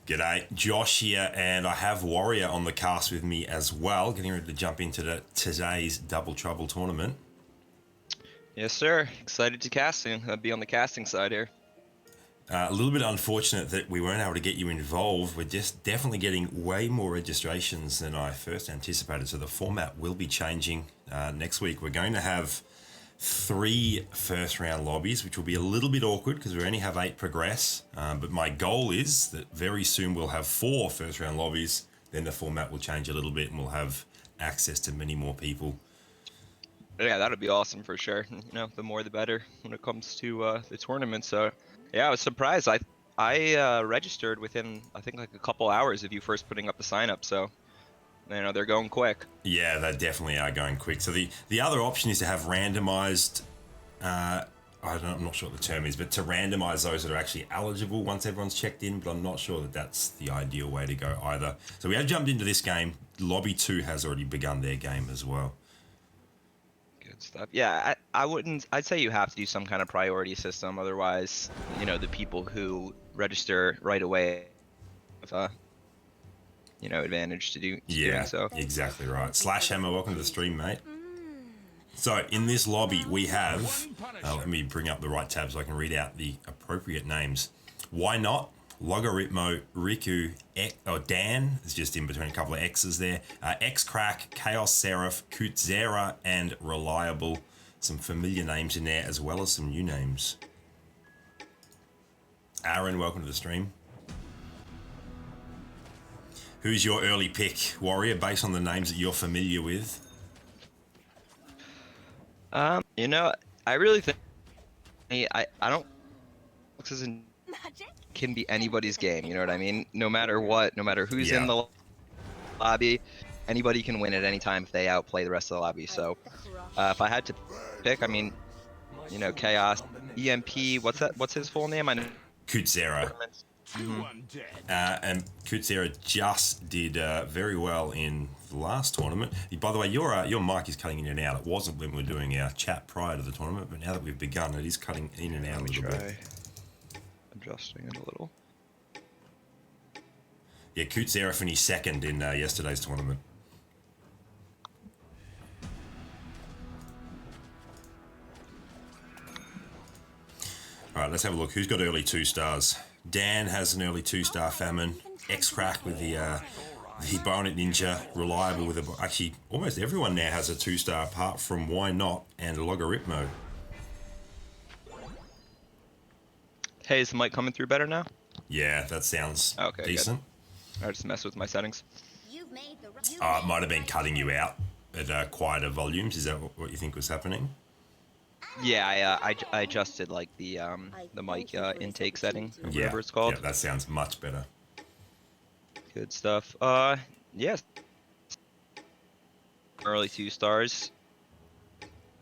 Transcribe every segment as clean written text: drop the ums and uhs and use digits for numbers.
G'day, Josh here, and I have Warrior on the cast with me as well, getting ready to jump into today's Double Trouble tournament. Yes, sir. Excited to casting. I'll be on the casting side here. A little bit unfortunate that we weren't able to get you involved. We're just definitely getting way more registrations than I first anticipated, so the format will be changing next week. We're going to have 3 first round lobbies, which will be a little bit awkward because we only have 8 progress, but my goal is that very soon we'll have 4 first round lobbies. Then the format will change a little bit and we'll have access to many more people. Yeah, that'd be awesome for sure. You know, the more the better when it comes to the tournament. So yeah, I was surprised. I registered within, I think, like a couple hours of you first putting up the sign up, so you know they're going quick. Yeah, they definitely are going quick. So the other option is to have randomized, I'm not sure what the term is, but to randomize those that are actually eligible once everyone's checked in, but I'm not sure that that's the ideal way to go either. So we have jumped into this game. Lobby 2 has already begun their game as well. Good stuff. Yeah, I'd say you have to do some kind of priority system, otherwise, you know, the people who register right away have advantage to do. Yeah, so. Exactly right. Slashhammer, welcome to the stream, mate. So in this lobby we have, let me bring up the right tab so I can read out the appropriate names. Why Not, Logarithmo, Riku, Dan is just in between a couple of X's there. X-Crack, Chaos Seraph, Kutzera, and Reliable. Some familiar names in there as well as some new names. Aaron, welcome to the stream. Who's your early pick, Warrior, based on the names that you're familiar with? You know, I really think I don't. This can be anybody's game. You know what I mean? No matter what, no matter who's in the lobby, anybody can win at any time if they outplay the rest of the lobby. So, if I had to pick, I mean, you know, Chaos, EMP. What's his full name? I know. Kutzera. And Kutzera just did very well in the last tournament. By the way, your mic is cutting in and out. It wasn't when we were doing our chat prior to the tournament, but now that we've begun, it is cutting in and out a little bit. Adjusting it a little. Yeah, Kutzera finished second in yesterday's tournament. All right, let's have a look. Who's got early 2 stars? Dan has an early 2-star Famine. X-Crack with the Bionic Ninja. Reliable with actually almost everyone now has a 2-star apart from Why Not and Logarithmo. Hey, is the mic coming through better now? Yeah, that sounds decent. Good. I just messed with my settings. It might have been cutting you out at quieter volumes. Is that what you think was happening? Yeah, I adjusted like the mic intake setting, or whatever it's called. Yeah, that sounds much better. Good stuff. Yes. Early 2 stars.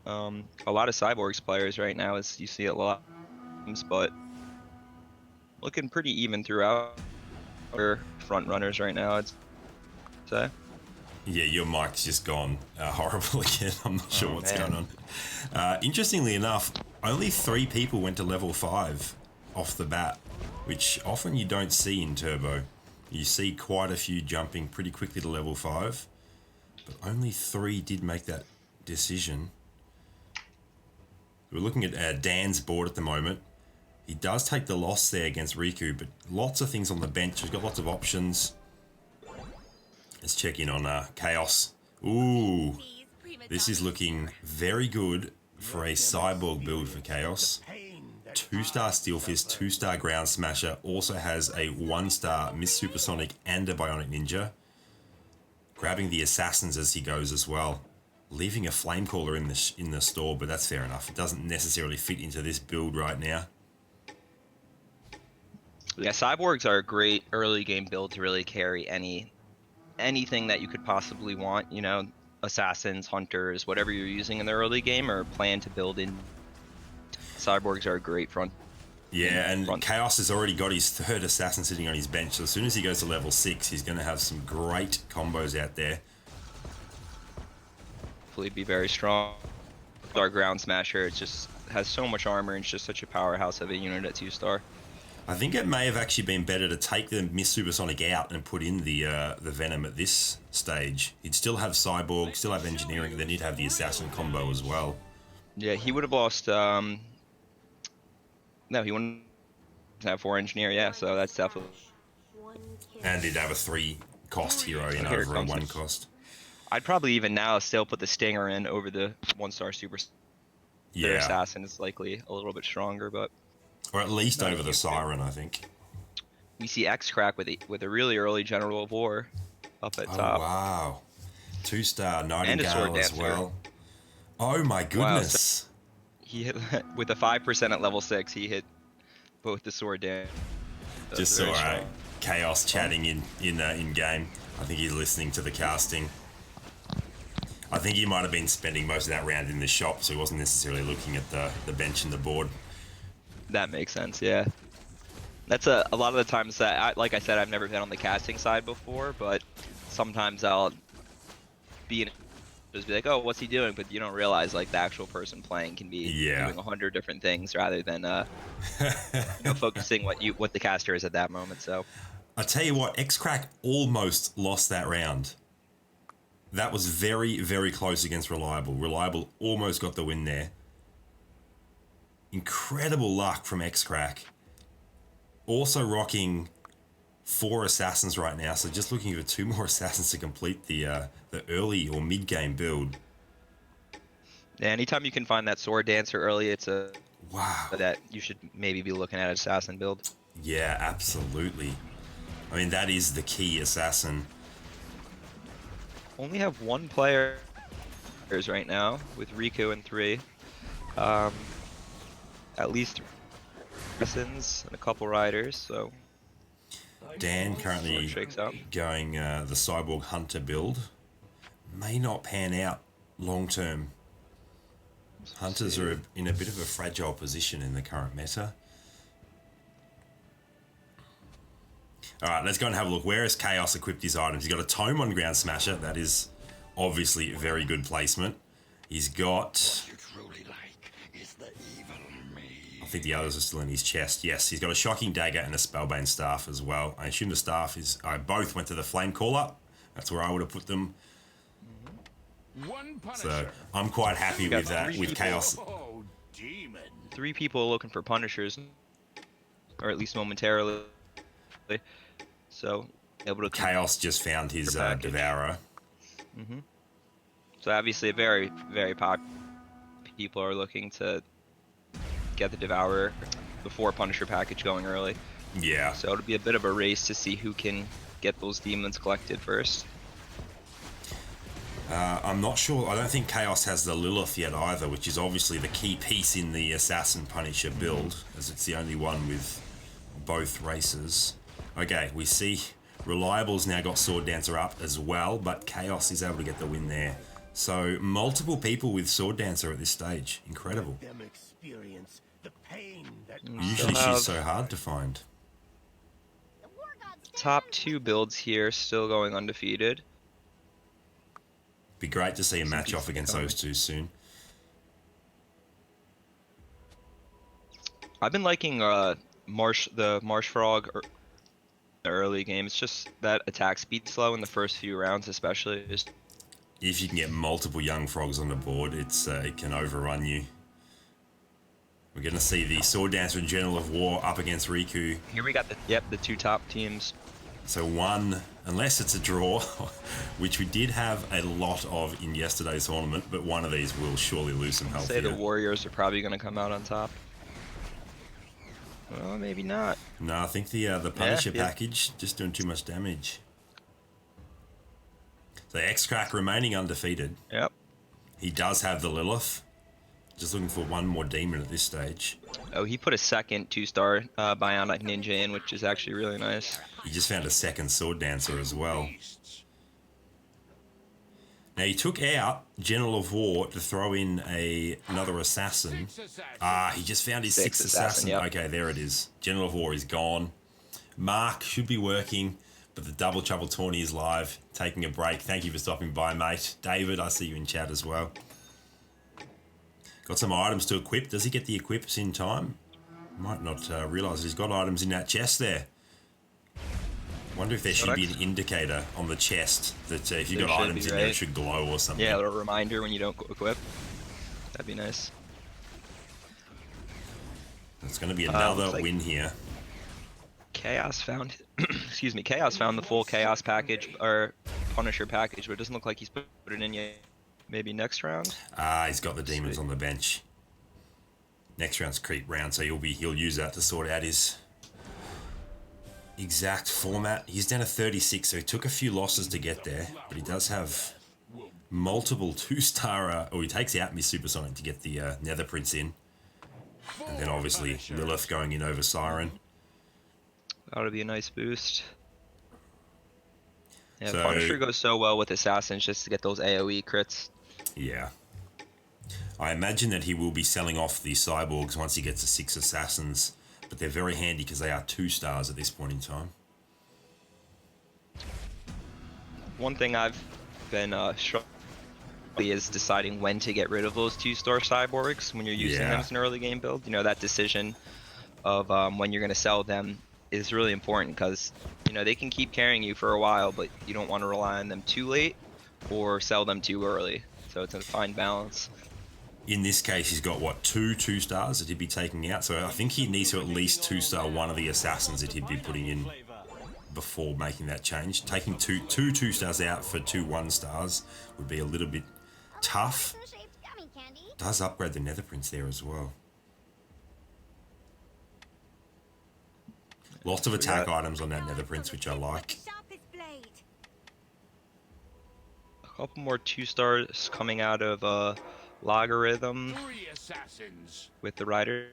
A lot of Cyborgs players right now, as you see a lot, but looking pretty even throughout. We're front runners right now, I'd say. Yeah, your mic's just gone horrible again. I'm not sure what's going on. Interestingly enough, only 3 people went to level 5 off the bat, which often you don't see in Turbo. You see quite a few jumping pretty quickly to level 5, but only 3 did make that decision. We're looking at Dan's board at the moment. He does take the loss there against Riku, but lots of things on the bench. He's got lots of options. Let's check in on Chaos. Ooh, this is looking very good for a Cyborg build for Chaos. 2-star Steel Fist, 2-star Ground Smasher, also has a 1-star Miss Supersonic and a Bionic Ninja. Grabbing the Assassins as he goes as well. Leaving a Flamecaller in the store, but that's fair enough. It doesn't necessarily fit into this build right now. Yeah, Cyborgs are a great early game build to really carry anything that you could possibly want, you know, Assassins, Hunters, whatever you're using in the early game or plan to build in. Cyborgs are a great front. Yeah, and Chaos has already got his 3rd Assassin sitting on his bench, so as soon as he goes to level 6, he's going to have some great combos out there. Hopefully be very strong. Our Ground Smasher, it just has so much armor and it's just such a powerhouse of a unit at 2-star. I think it may have actually been better to take the Miss Supersonic out and put in the Venom at this stage. He'd still have Cyborg, still have Engineering, then he'd have the Assassin combo as well. Yeah, he would have lost. No, he wouldn't have 4 Engineer. Yeah, so that's definitely. And he'd have a 3-cost hero in over a 1-cost. I'd probably even now still put the Stinger in over the 1-star Super. Their Assassin is likely a little bit stronger, but. Or at least over the Siren, I think. We see X-Crack with a really early General of War up at top. Oh, wow. 2-star Nightingale as well. Oh, my goodness. Wow, so he hit, with a 5% at level 6, he hit both the Sword Dance. Just saw Chaos chatting in game. I think he's listening to the casting. I think he might have been spending most of that round in the shop, so he wasn't necessarily looking at the bench and the board. That makes sense, yeah. That's a lot of the times that, like I said, I've never been on the casting side before, but sometimes I'll be like, oh, what's he doing? But you don't realize, like, the actual person playing can be doing 100 different things rather than focusing what the caster is at that moment. So I tell you what, X-Crack almost lost that round. That was very, very close against Reliable. Reliable almost got the win there. Incredible luck from X-Crack. Also rocking 4 Assassins right now, so just looking for 2 more Assassins to complete the early or mid-game build. Yeah, anytime you can find that Sword Dancer early, it's a wow that you should maybe be looking at Assassin build. Yeah, absolutely. I mean, that is the key Assassin. Only have 1 player right now with Riku and 3. At least 3 Assassins and a couple riders, so Dan currently going the Cyborg Hunter build. May not pan out long term. Hunters are in a bit of a fragile position in the current meta. Alright, let's go and have a look. Where has Chaos equipped his items? He's got a Tome on Ground Smasher. That is obviously very good placement. He's got... I think the others are still in his chest. Yes, he's got a Shocking Dagger and a Spellbane Staff as well. I assume the staff is... both went to the Flame Caller. That's where I would have put them. So I'm quite happy with that, with Chaos. 3 people looking for Punishers, or at least momentarily. So able to Chaos just found his Devourer. So obviously a very, very popular. People are looking to get the Devourer before Punisher package going early. Yeah. So it'll be a bit of a race to see who can get those demons collected first. I'm not sure. I don't think Chaos has the Lilith yet either, which is obviously the key piece in the Assassin Punisher build, as it's the only one with both races. Okay, we see Reliable's now got Sword Dancer up as well, but Chaos is able to get the win there. So multiple people with Sword Dancer at this stage. Incredible. Usually she's so hard to find. Top 2 builds here still going undefeated. Be great to see a match off against those 2 soon. I've been liking the Marsh Frog early game. It's just that attack speed slow in the first few rounds, especially. If you can get multiple young frogs on the board, it can overrun you. We're going to see the Sword Dancer and General of War up against Riku. Here we got the 2 top teams. So one, unless it's a draw, which we did have a lot of in yesterday's tournament, but one of these will surely lose some health. Say the Warriors are probably going to come out on top. Well, maybe not. No, I think the Punisher package just doing too much damage. So X-Crack remaining undefeated. Yep. He does have the Lilith. Just looking for one more demon at this stage. Oh, he put a second 2-star Bionic Ninja in, which is actually really nice. He just found a second Sword Dancer as well. Now he took out General of War to throw in another Assassin. He just found his 6th Assassin. Yep. Okay, there it is. General of War is gone. Mark should be working, but the Double Trouble tourney is live. Taking a break. Thank you for stopping by, mate. David, I see you in chat as well. Got some items to equip. Does he get the equips in time? Might not realise that he's got items in that chest there. Wonder if there should be an indicator on the chest that if you've got items in there, it should glow or something. Yeah, a little reminder when you don't equip. That'd be nice. It's going to be another win here. Chaos found, excuse me, Chaos found the full Chaos package, or Punisher package, but it doesn't look like he's put it in yet. Maybe next round? He's got the demons on the bench. Next round's creep round, so he'll use that to sort out his exact format. He's down to 36, so he took a few losses to get there, but he does have multiple 2-star, or he takes out Miss Supersonic to get the Nether Prince in. And then obviously Lilith going in over Siren. That'll be a nice boost. Yeah, So, Punisher goes so well with Assassins just to get those AoE crits. Yeah. I imagine that he will be selling off the Cyborgs once he gets to 6 Assassins, but they're very handy because they are 2 stars at this point in time. One thing I've been struggling is deciding when to get rid of those 2-star Cyborgs when you're using them as an early game build. You know, that decision of when you're going to sell them is really important because, you know, they can keep carrying you for a while, but you don't want to rely on them too late or sell them too early. So it's a fine balance. In this case, he's got, what, 2 stars that he'd be taking out? So I think he needs to at least 2-star one of the Assassins that he'd be putting in before making that change. Taking two 2-stars out for 2 1-stars would be a little bit tough. Does upgrade the Nether Prince there as well. Lots of attack items on that Nether Prince, which I like. A couple more 2-stars coming out of Logarithm with the Rider.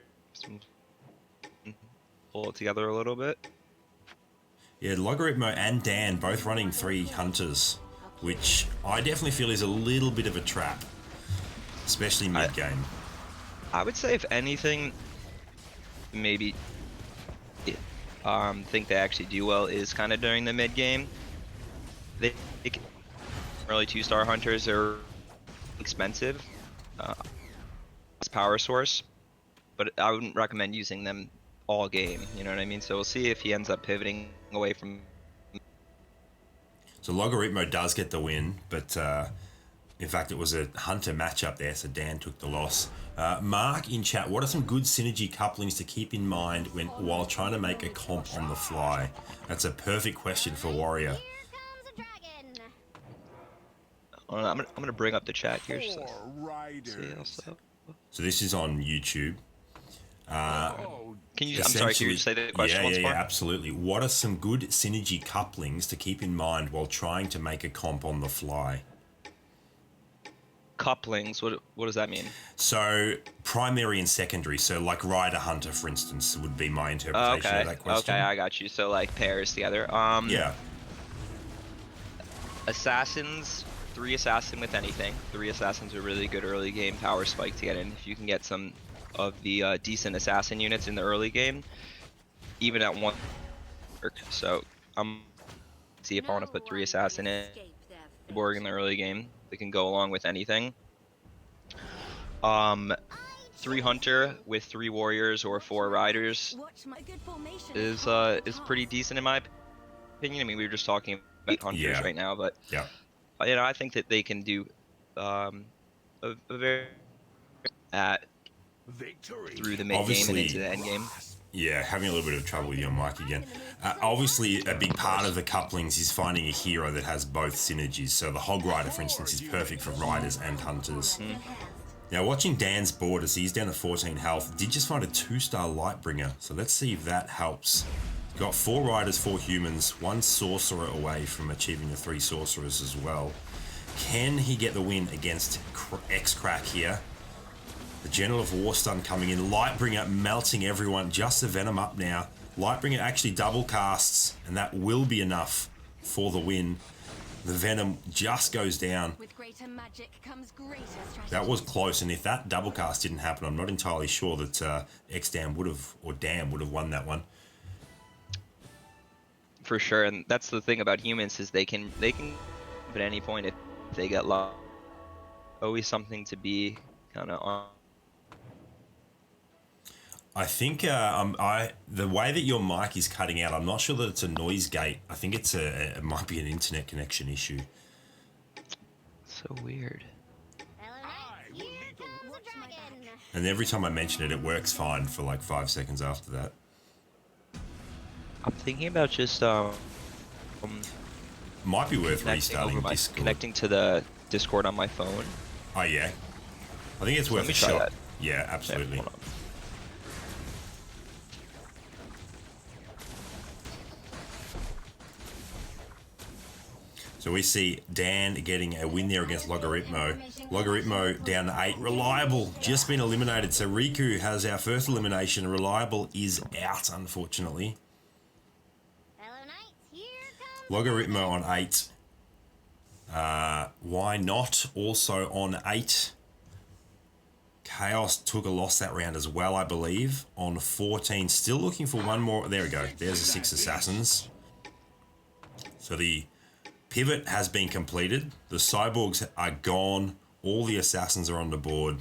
Pull it together a little bit. Yeah, Logarithmo and Dan both running 3 Hunters, which I definitely feel is a little bit of a trap, especially mid-game. I would say if anything, maybe think they actually do well is kind of during the mid game. They early 2-star hunters are expensive, power source, but I wouldn't recommend using them all game. You know what I mean? So we'll see if he ends up pivoting away from. So Logarithmo does get the win, but in fact it was a hunter matchup there, so Dan took the loss. Mark in chat, what are some good synergy couplings to keep in mind while trying to make a comp on the fly? That's a perfect question for Warrior. I'm gonna bring up the chat here. So this is on YouTube. Can you say the question once more? Yeah, absolutely. What are some good synergy couplings to keep in mind while trying to make a comp on the fly? Couplings, what does that mean? So primary and secondary, so like Rider Hunter, for instance, would be my interpretation of that question. Okay, I got you. So like pairs together. Yeah. Assassins, 3 assassin with anything. 3 assassins are really good early game power spike to get in. If you can get some of the decent assassin units in the early game, even at 1. So see if I want to put 3 assassin in Borg in the early game. They can go along with anything. 3 hunter with 3 warriors or 4 riders is pretty decent in my opinion. I mean, we were just talking about hunters right now, but you know, I think that they can do a very through the mid game and into the end game. Yeah, having a little bit of trouble with your mic again. Obviously, a big part of the couplings is finding a hero that has both synergies. So the Hog Rider, for instance, is perfect for riders and hunters. Now, watching Dan's board as he's down to 14 health, did just find a 2-star Lightbringer. So let's see if that helps. Got 4 riders, 4 humans, 1 sorcerer away from achieving the 3 sorcerers as well. Can he get the win against X-Crack here? The General of Warstun coming in. Lightbringer melting everyone. Just the Venom up now. Lightbringer actually double casts, and that will be enough for the win. The Venom just goes down. With greater magic comes greater strategy. That was close, and if that double cast didn't happen, I'm not entirely sure that X-Dam would have, or Dam would have won that one. For sure, and that's the thing about humans is they can at any point if they get lost. Always something to be kind of on. I think the way that your mic is cutting out, I'm not sure that it's a noise gate. I think it might be an internet connection issue. So weird. And every time I mention it, it works fine for like 5 seconds after that. I'm thinking about just Might be worth connecting restarting Discord. connecting to the Discord on my phone. Oh yeah, I think it's So worth let me a try shot. that. Yeah, absolutely. Yeah, hold on. So we see Dan getting a win there against Logarithmo. Logarithmo down to 8. Reliable just been eliminated. So Riku has our first elimination. Reliable is out, unfortunately. Logarithmo on 8. Why not? Also on 8. Chaos took a loss that round as well, I believe. On 14. Still looking for one more. There we go. There's the 6 assassins. So the pivot has been completed. The cyborgs are gone. All the assassins are on the board.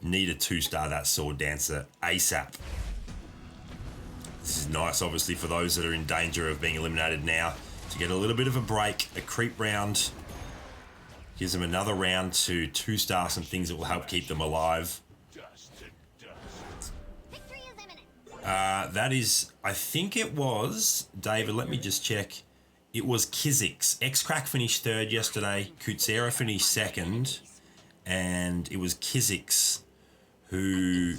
Need a 2-star that sword dancer ASAP. This is nice, obviously, for those that are in danger of being eliminated now, to get a little bit of a break. A creep round gives them another round to 2-star some things that will help keep them alive. That is, I think it was, David, let me just check. It was Kizix. X-Crack finished 3rd yesterday. Kutsera finished 2nd. And it was Kizix who...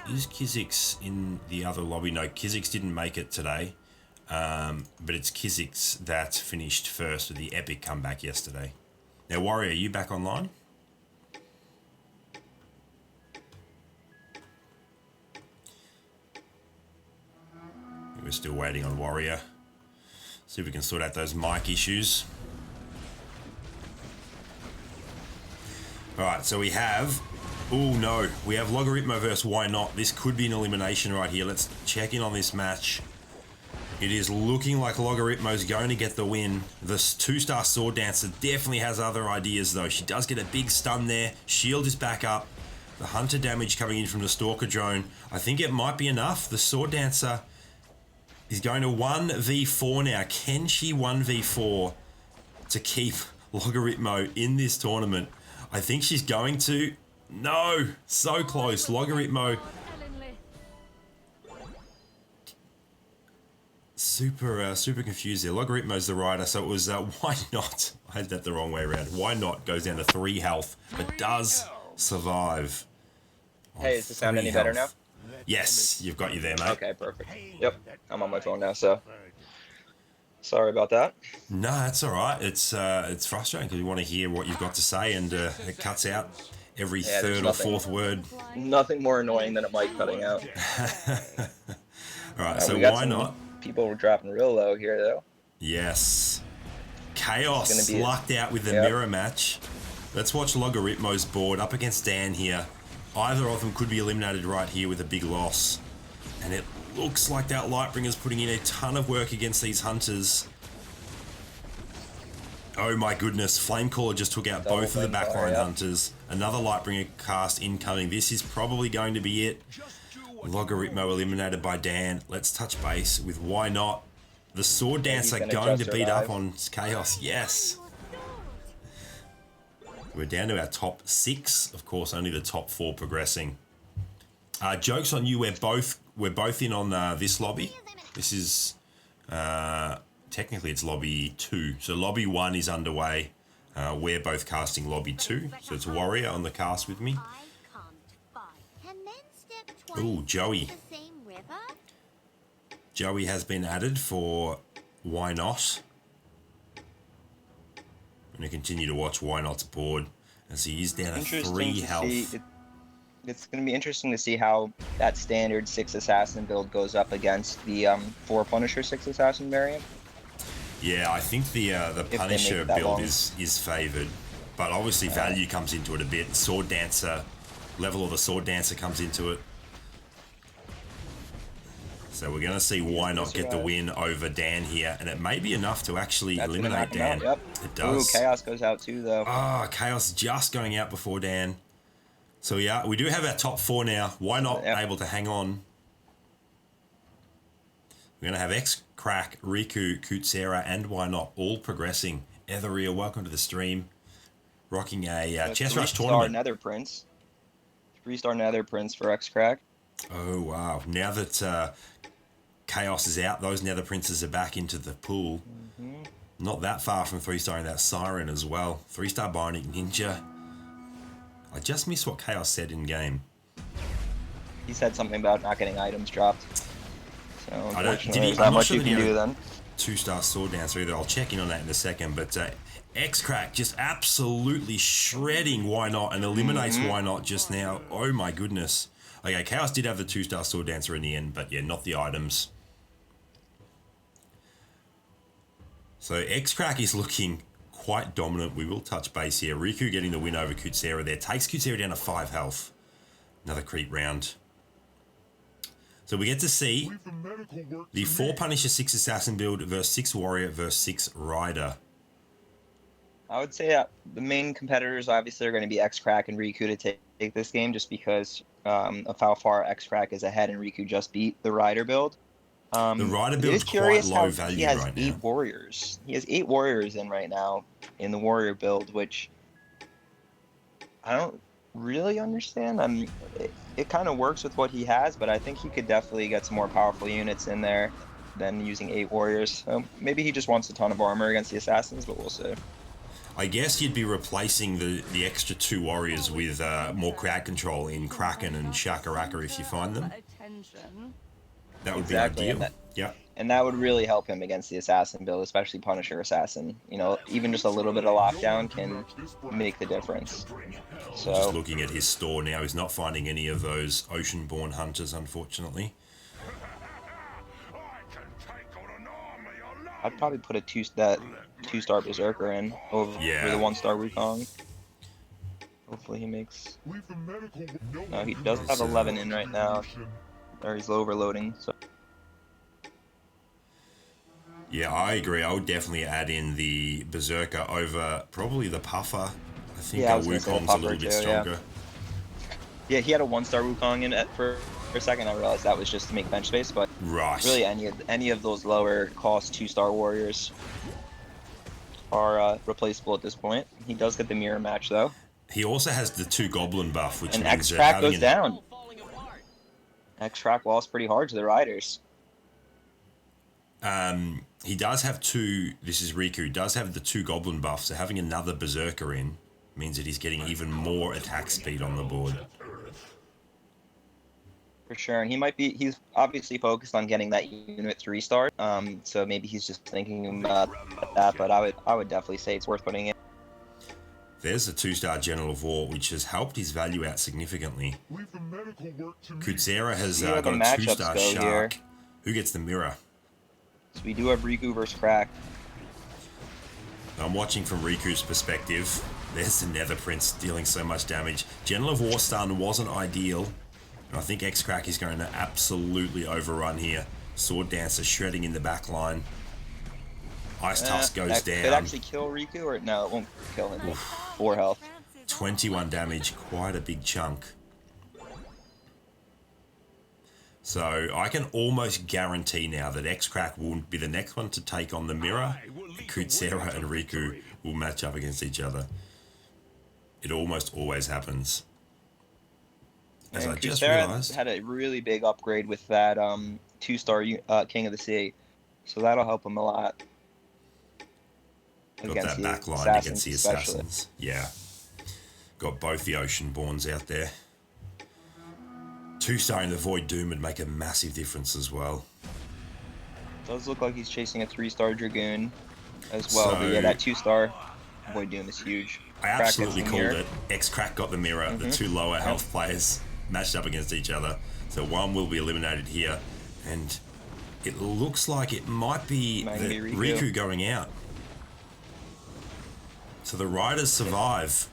Is Kizix in the other lobby? No, Kizix didn't make it today. But it's Kizix that finished 1st with the epic comeback yesterday. Now, Warrior, are you back online? We're still waiting on Warrior. See if we can sort out those mic issues. Alright, so we have... Oh no, we have Logarithmo versus Why Not. This could be an elimination right here. Let's check in on this match. It is looking like Logarithmo's going to get the win. The 2-star sword dancer definitely has other ideas though. She does get a big stun there. Shield is back up. The hunter damage coming in from the stalker drone. I think it might be enough. The sword dancer is going to 1v4 now. Can she 1v4 to keep Logarithmo in this tournament? I think she's going to. No, so close. Logarithmo. Super confused there. Logarithmo's the rider, so it was Why Not? I had that the wrong way around. Why Not goes down to 3 health, but does survive. Hey, is the sound any better now? Yes, you've got you there, mate. Okay, perfect. Yep, I'm on my phone now, so sorry about that. No, that's all right. It's frustrating because you want to hear what you've got to say, and it cuts out every 3rd or 4th word. Nothing more annoying than a mic cutting out. All right, so we got Why Not? People were dropping real low here, though. Yes. Chaos lucked out with the mirror match. Let's watch Logarithmo's board up against Dan here. Either of them could be eliminated right here with a big loss. And it looks like that Lightbringer's putting in a ton of work against these hunters. Oh my goodness, Flamecaller just took out both of the backline hunters. Another Lightbringer cast incoming. This is probably going to be it. Logarithmo eliminated by Dan. Let's touch base with Why Not. The sword dancer going to beat up on Chaos. Yes. We're down to our top 6. Of course, only the top 4 progressing. Joke's on you. We're both in on this lobby. This is technically it's lobby 2. So lobby 1 is underway. We're both casting lobby 2. So it's Warrior on the cast with me. Ooh, Joey. Joey has been added for Why Not. I'm going to continue to watch Why Not's board as he is down to 3 health. It's going to be interesting to see how that standard 6 assassin build goes up against the 4 Punisher 6 assassin variant. Yeah, I think the Punisher build is favoured, but obviously value comes into it a bit. Sword Dancer, level of the Sword Dancer comes into it. So we're going to see Why Not get the win over Dan here, and it may be enough to actually eliminate Dan. Yep. It does. Ooh, Chaos goes out too, though. Ah, Chaos just going out before Dan. So yeah, we do have our top 4 now. Why not Yep. able to hang on? We're going to have X-Crack, Riku, Kutsera, and Why Not all progressing. Etheria, welcome to the stream. Rocking a Chess Rush tournament. Nether Prince. 3-star Nether Prince for X-Crack. Oh, wow. Now that Chaos is out, those Nether Princes are back into the pool. Not that far from 3-starring that Siren as well. 3-star Bionic Ninja. I just missed what Chaos said in game. He said something about not getting items dropped. So unfortunately, there's I'm not not much sure you that can he do had then. 2-star Sword Dancer either. I'll check in on that in a second. But X-Crack just absolutely shredding Why Not and eliminates Why Not just now. Oh my goodness. Okay, Chaos did have the 2-star Sword Dancer in the end, but yeah, not the items. So X-Crack is looking quite dominant. We will touch base here. Riku getting the win over Kutsera there. Takes Kutsera down to 5 health. Another creep round. So we get to see the 4 Punisher, 6 Assassin build versus 6 Warrior versus 6 Rider. I would say the main competitors obviously are going to be X-Crack and Riku to take this game, just because of how far X-Crack is ahead and Riku just beat the Rider build. The Rider build is quite curious low how value he has right 8 now. warriors. He has 8 warriors in right now in the warrior build, which I don't really understand. It kind of works with what he has, but I think he could definitely get some more powerful units in there than using 8 warriors. So maybe he just wants a ton of armor against the assassins, but we'll see. I guess you'd be replacing the extra 2 warriors with more crowd control in Kraken and Shakaraka if you find them. That would Exactly, be ideal. Yeah. And that would really help him against the assassin build, especially Punisher Assassin. You know, even just a little bit of lockdown can make the difference. So Just looking at his store now, he's not finding any of those ocean-born hunters, unfortunately. I'd probably put a 2-star Berserker in over the 1-star Wukong. Hopefully he makes... No, he does have 11 in right now. Or he's overloading, so... Yeah, I agree. I would definitely add in the Berserker over probably the Puffer. I think I was gonna say the Wukong's a Puffer little bit too, stronger. Yeah, he had a 1-star Wukong in it for a second. I realized that was just to make bench space, but Right. really any of those lower cost 2-star warriors are replaceable at this point. He does get the mirror match though. He also has the 2 Goblin buff, which And means that X-Track having goes down. X-Track lost pretty hard to the Riders. He does have 2. This is Riku. Does have the 2 Goblin buffs, so having another Berserker in means that he's getting even more attack speed on the board. For sure, and he's obviously focused on getting that unit 3-star. So maybe he's just thinking about that, but I would definitely say it's worth putting in. There's a 2-star General of War, which has helped his value out significantly. Kutsera has See how got the a matchups 2-star go Shark. here. Who gets the mirror? So we do have Riku versus Crack. I'm watching from Riku's perspective. There's the Nether Prince dealing so much damage. General of War stun wasn't ideal. And I think X-Crack is going to absolutely overrun here. Sword Dancer shredding in the back line. Ice Tusk goes That down. could actually kill Riku, or no, it won't kill him. 4 health. 21 damage, quite a big chunk. So I can almost guarantee now that X-Crack will be the next one to take on the mirror. Kutsera and Riku will match up against each other. It almost always happens. As And I just Kutsera realized. had a really big upgrade with that 2-star King of the Sea, so that'll help him a lot. Got Against that the back line assassins against the especially. assassins. Yeah. Got both the Oceanborns out there. 2-star in the Void Doom would make a massive difference as well. Does look like he's chasing a 3-star Dragoon as well, So- but yeah, that 2-star Void Doom is huge. I Crack gets absolutely the called mirror. it. X-Crack got the mirror. The 2 lower health players matched up against each other. So one will be eliminated here. And it looks like it might be Might the be Riku going out. So the Riders survive.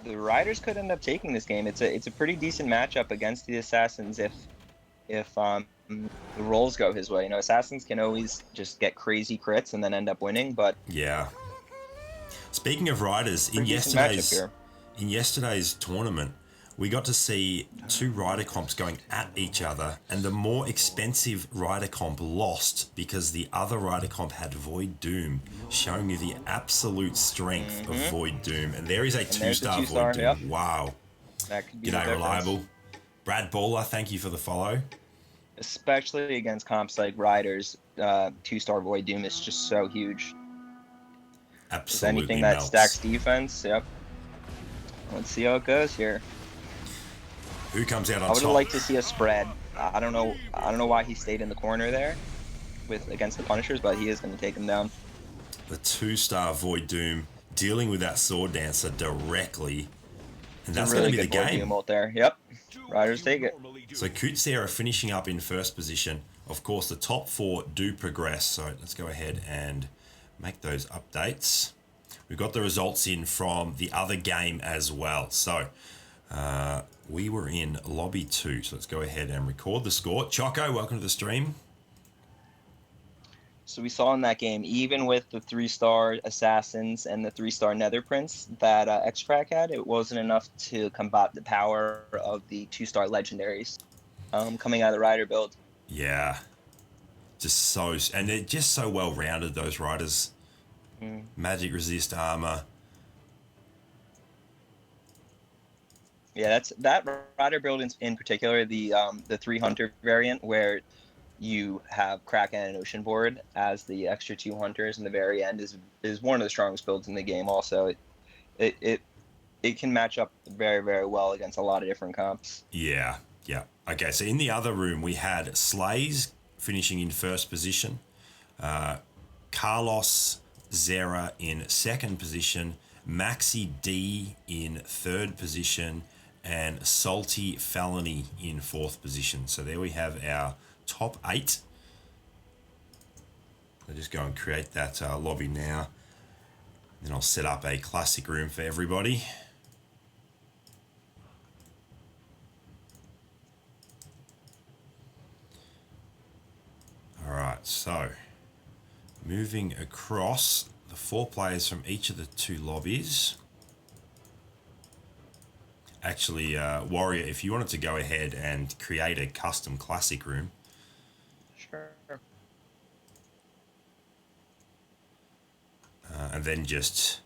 The Riders could end up taking this game. It's a pretty decent matchup against the Assassins if the rolls go his way. You know, Assassins can always just get crazy crits and then end up winning, but Yeah. Speaking of Riders, in pretty decent matchup yesterday's here. tournament, we got to see two rider comps going at each other, and the more expensive rider comp lost because the other rider comp had Void Doom, showing you the absolute strength of Void Doom. And there is a two-star Void Doom. Yep. Wow. That could be the G'day, difference. Reliable. Brad Baller, thank you for the follow. Especially against comps like Riders, 2-star Void Doom is just so huge. Absolutely anything melts. that stacks defense, yep. Let's see how it goes here. Who comes out on I would top? have liked to see a spread. I don't know why he stayed in the corner there against the Punishers, but he is going to take him down. The 2-star Void Doom dealing with that Sword Dancer directly. And that's really going to be the good Void game. Doom ult there. Yep. Riders take it. So Kootsera finishing up in first position. Of course, the top 4 do progress. So let's go ahead and make those updates. We've got the results in from the other game as well. So we were in lobby 2. So let's go ahead and record the score. Choco, welcome to the stream. So we saw in that game, even with the 3-star Assassins and the 3-star Nether Prince that X-Frac had, it wasn't enough to combat the power of the 2-star Legendaries coming out of the Rider build. Yeah. And they're just so well rounded, those riders. Magic resist armor. Yeah, that Rider build in particular, the 3 Hunter variant, where you have Kraken and Ocean Board as the extra 2 Hunters in the very end, is one of the strongest builds in the game. Also, it can match up very, very well against a lot of different comps. Yeah. Okay, so in the other room, we had Slays finishing in first position, Carlos Zera in second position, Maxi D in third position, and Salty Felony in fourth position. So there we have our top 8. I'll just go and create that lobby now. Then I'll set up a classic room for everybody. Alright, so moving across the 4 players from each of the 2 lobbies. Actually, Warrior, if you wanted to go ahead and create a custom classic room. Sure. And then just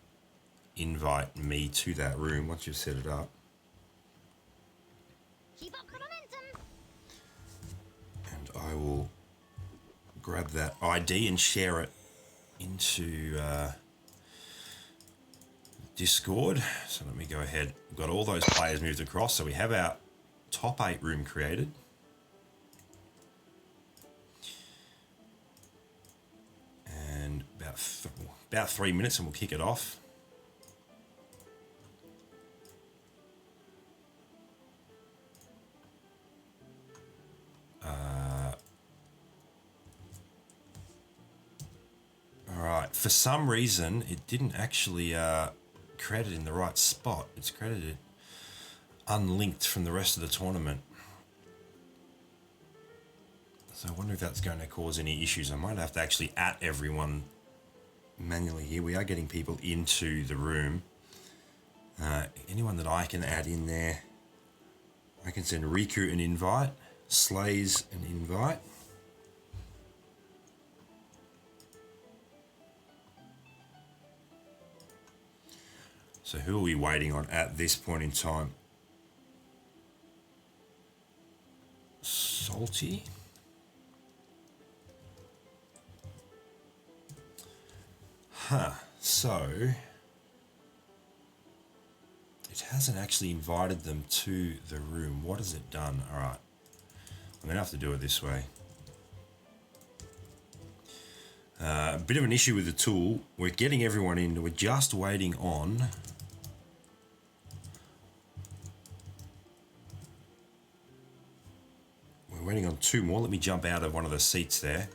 invite me to that room once you've set it up. Keep up the momentum. And I will grab that ID and share it into Discord. So let me go ahead. We've got all those players moved across. So we have our top 8 room created. And about 3 minutes and we'll kick it off. Alright, for some reason it didn't actually credit in the right spot. It's credited unlinked from the rest of the tournament. So I wonder if that's going to cause any issues. I might have to actually @, everyone manually here. We are getting people into the room. Anyone that I can add in there, I can send Riku an invite, Slays an invite. So who are we waiting on at this point in time? Salty. So it hasn't actually invited them to the room. What has it done? All right, I'm gonna have to do it this way. A bit of an issue with the tool. We're getting everyone in. We're just waiting on. We're waiting on 2 more. Let me jump out of one of the seats there.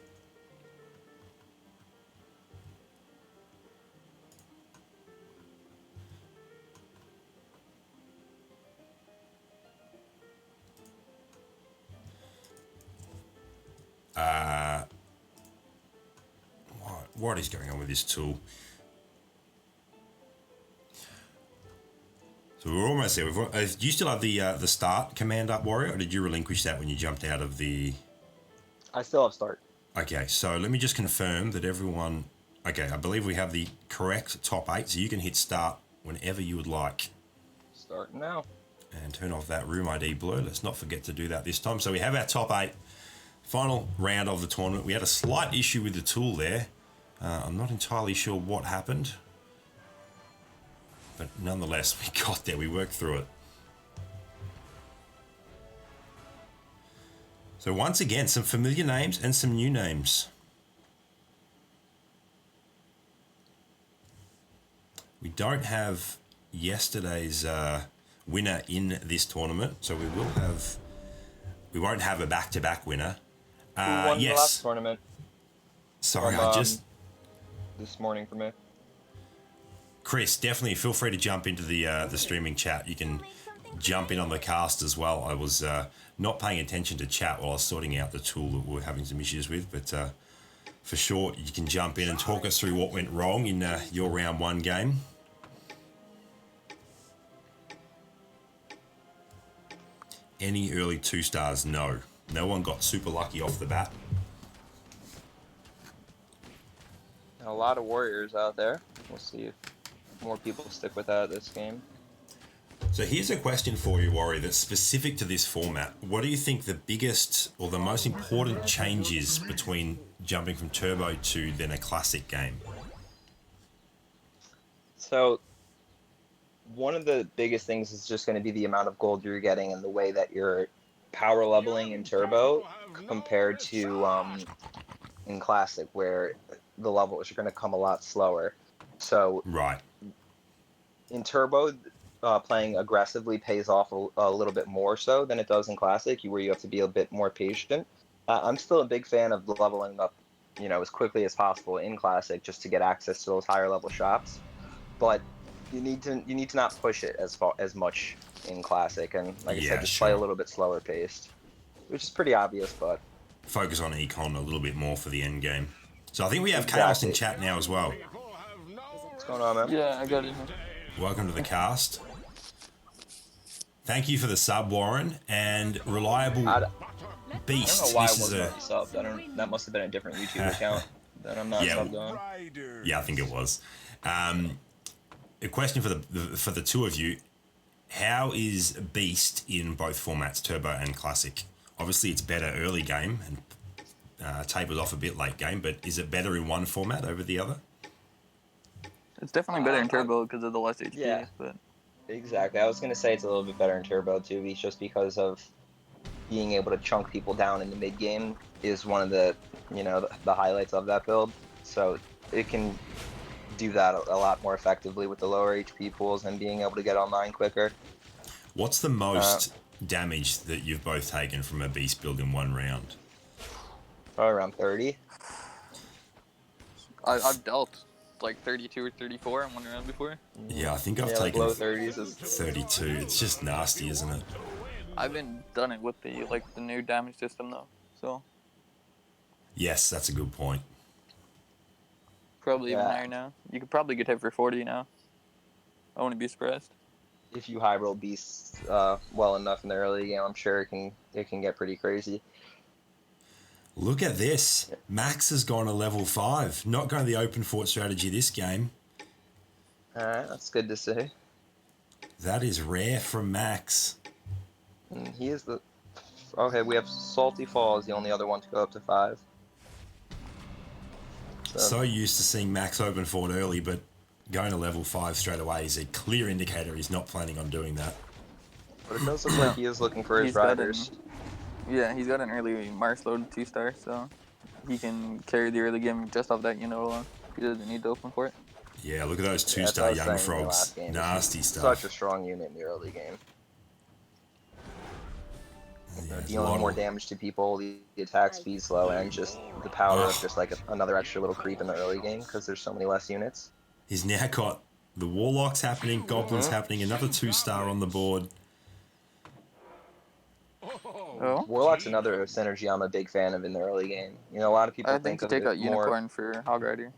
What is going on with this tool? So we're almost there. Do you still have the start command up, Warrior, or did you relinquish that when you jumped out of the... I still have start. Okay, so let me just confirm that everyone... Okay, I believe we have the correct top 8, so you can hit start whenever you would like. Starting now. And turn off that room ID blur. Let's not forget to do that this time. So we have our top 8. Final round of the tournament. We had a slight issue with the tool there. I'm not entirely sure what happened. But nonetheless, we got there. We worked through it. So once again, some familiar names and some new names. We don't have yesterday's winner in this tournament, so we won't have a back-to-back winner. Who won the last tournament? Sorry, this morning for me. Chris, definitely feel free to jump into the streaming chat. You can jump in on the cast as well. I was not paying attention to chat while I was sorting out the tool that we were having some issues with, but for sure, you can jump in and talk us through what went wrong in your round 1 game. Any early 2 stars? No. No one got super lucky off the bat. A lot of warriors out there. We'll see if more people stick with that this game. So here's a question for you, Warrior, that's specific to this format. What do you think the biggest or the most important change is between jumping from Turbo to then a classic game? So one of the biggest things is just going to be the amount of gold you're getting and the way that you're power leveling in Turbo compared to in Classic, where the levels are going to come a lot slower. So right. In Turbo, playing aggressively pays off a little bit more so than it does in Classic, where you have to be a bit more patient. I'm still a big fan of leveling up, as quickly as possible in Classic just to get access to those higher level shops. But you need to not push it as much in Classic, and like I said, just play a little bit slower paced, which is pretty obvious. But focus on econ a little bit more for the end game. So I think we have Chaos in chat now as well. What's going on, man? Yeah, I got it. Welcome to the cast. Thank you for the sub, Warren, and Reliable Beast. I don't know why I wasn't already subbed. That must have been a different YouTube account that I'm not subbed on. Yeah, I think it was. A question for the two of you: how is Beast in both formats, Turbo and Classic? Obviously, it's better early game and tapers off a bit late game, but is it better in one format over the other? It's definitely better in Turbo because of the less HP. Yeah, but exactly. I was gonna say it's a little bit better in Turbo too, just because of being able to chunk people down in the mid game is one of the the highlights of that build. So it can do that a lot more effectively with the lower HP pools and being able to get online quicker. What's the most damage that you've both taken from a Beast build in one round? Probably around 30. I've dealt like 32 or 34 in one round before. Yeah, I think I've taken low 30s is 32. It's just nasty, isn't it? I've been done it with the new damage system though, so Yes, that's a good point. probably even higher now. You could probably get hit for 40 now. I wouldn't be surprised. If you high roll beasts well enough in the early game, I'm sure it can get pretty crazy. Look at this. Max has gone to level 5. Not going the open fort strategy this game. Alright, that's good to see. That is rare from Max. And he is the... Okay, we have Salty Fall as the only other one to go up to 5. So used to seeing Max open fort early, but going to level 5 straight away is a clear indicator he's not planning on doing that. But it does look like he is looking for his riders. Yeah, he's got an early Mars load 2-star, so he can carry the early game just off that unit alone. He doesn't need to open for it. Yeah, look at those 2-star young frogs. Nasty stuff. Such a strong unit in the early game. Yeah, dealing more damage to people, the attack speed slow, and just the power of just like another extra little creep in the early game because there's so many less units. He's now got the Warlocks happening, Goblins happening, another 2-star on the board. Oh. Warlock's another synergy I'm a big fan of in the early game. A lot of people think of take it out more... Unicorn for Hog Rider.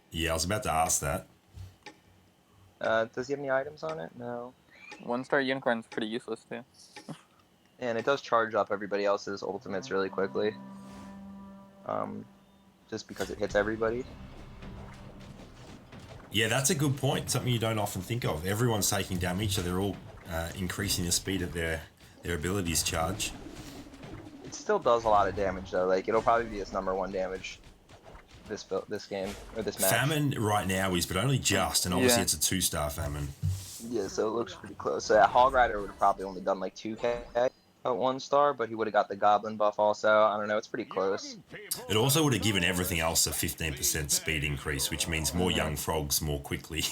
Yeah, I was about to ask that. Does he have any items on it? No. 1-star unicorn's pretty useless too. And it does charge up everybody else's ultimates really quickly. Just because it hits everybody. Yeah, that's a good point. Something you don't often think of. Everyone's taking damage, so they're all increasing the speed of their abilities charge. It still does a lot of damage though. Like it'll probably be its #1 damage this game or this match. Famine right now is, but only just, and obviously Yeah. it's a 2-star famine. Yeah, so it looks pretty close. So yeah, Hog Rider would have probably only done like 2k at 1 star, but he would have got the Goblin buff also. I don't know, it's pretty close. It also would have given everything else a 15% speed increase, which means more young frogs more quickly.